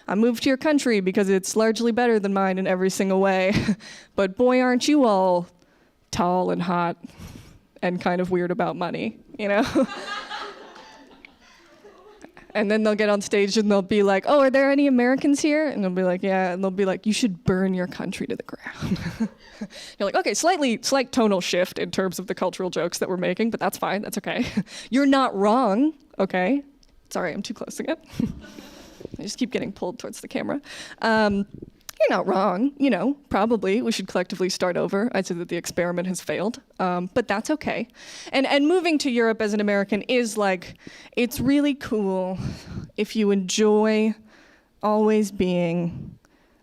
I moved to your country because it's largely better than mine in every single way. But boy, aren't you all tall and hot and kind of weird about money, you know?" And then they'll get on stage and they'll be like, "Oh, are there any Americans here?" And they'll be like, "Yeah." And they'll be like, "You should burn your country to the ground." You're like, okay, slight tonal shift in terms of the cultural jokes that we're making, but that's fine, that's okay. You're not wrong, okay? Sorry, I'm too close again. I just keep getting pulled towards the camera. You're not wrong, probably we should collectively start over. I'd say that the experiment has failed, but that's okay. And moving to Europe as an American is it's really cool if you enjoy always being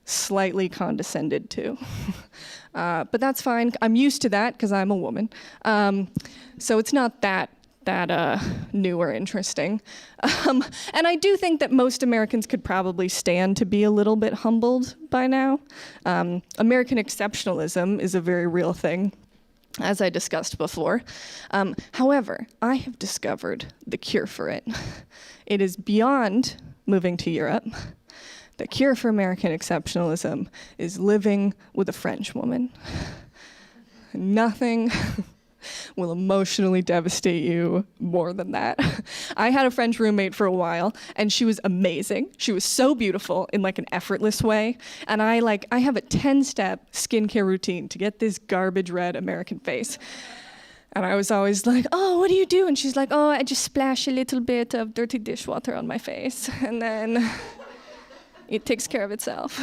slightly condescended to. But that's fine. I'm used to that because I'm a woman. So it's not that new or interesting. And I do think that most Americans could probably stand to be a little bit humbled by now. American exceptionalism is a very real thing, as I discussed before. However, I have discovered the cure for it. It is beyond moving to Europe. The cure for American exceptionalism is living with a French woman. Nothing will emotionally devastate you more than that. I had a French roommate for a while, and she was amazing. She was so beautiful in an effortless way. And I have a 10-step skincare routine to get this garbage red American face. And I was always like, "Oh, what do you do?" And she's like, "Oh, I just splash a little bit of dirty dishwater on my face, and then it takes care of itself."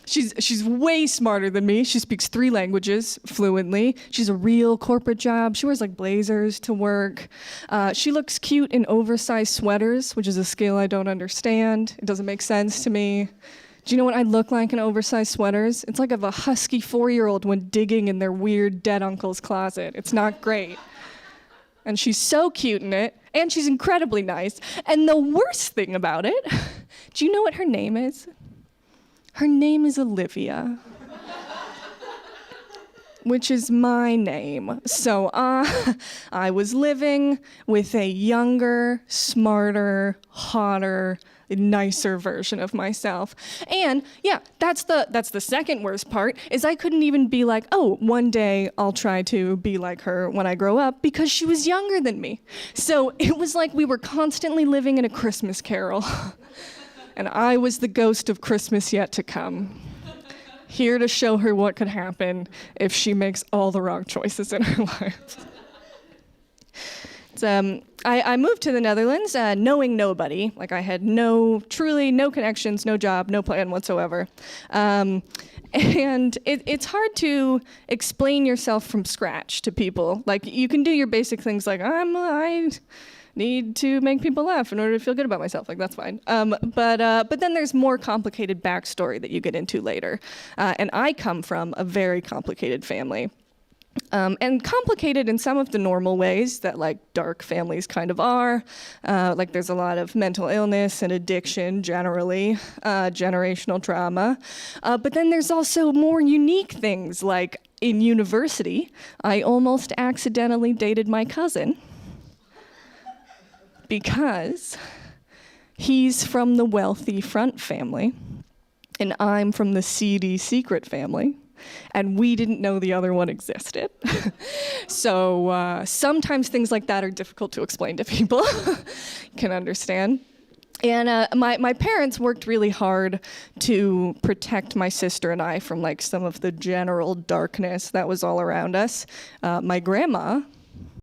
She's way smarter than me. She speaks 3 languages fluently. She's a real corporate job. She wears blazers to work. She looks cute in oversized sweaters, which is a skill I don't understand. It doesn't make sense to me. Do you know what I look like in oversized sweaters? It's like of a husky 4-year-old when digging in their weird dead uncle's closet. It's not great. And she's so cute in it, and she's incredibly nice. And the worst thing about it, do you know what her name is? Her name is Olivia, which is my name. So I was living with a younger, smarter, hotter, nicer version of myself. And yeah, that's the second worst part, is I couldn't even be like, "Oh, one day I'll try to be like her when I grow up," because she was younger than me. So it was like we were constantly living in a Christmas carol. And I was the ghost of Christmas yet to come, here to show her what could happen if she makes all the wrong choices in her life. I moved to the Netherlands knowing nobody. Like, I had truly no connections, no job, no plan whatsoever. And it's hard to explain yourself from scratch to people. Like, you can do your basic things like, I need to make people laugh in order to feel good about myself. Like, that's fine. But then there's more complicated backstory that you get into later. And I come from a very complicated family. And complicated in some of the normal ways that, like, dark families kind of are. Like, there's a lot of mental illness and addiction generally, generational trauma. But then there's also more unique things, like in university, I almost accidentally dated my cousin because he's from the wealthy front family and I'm from the seedy secret family. And we didn't know the other one existed. So sometimes things like that are difficult to explain to people. Can understand. And my parents worked really hard to protect my sister and I from, like, some of the general darkness that was all around us. My grandma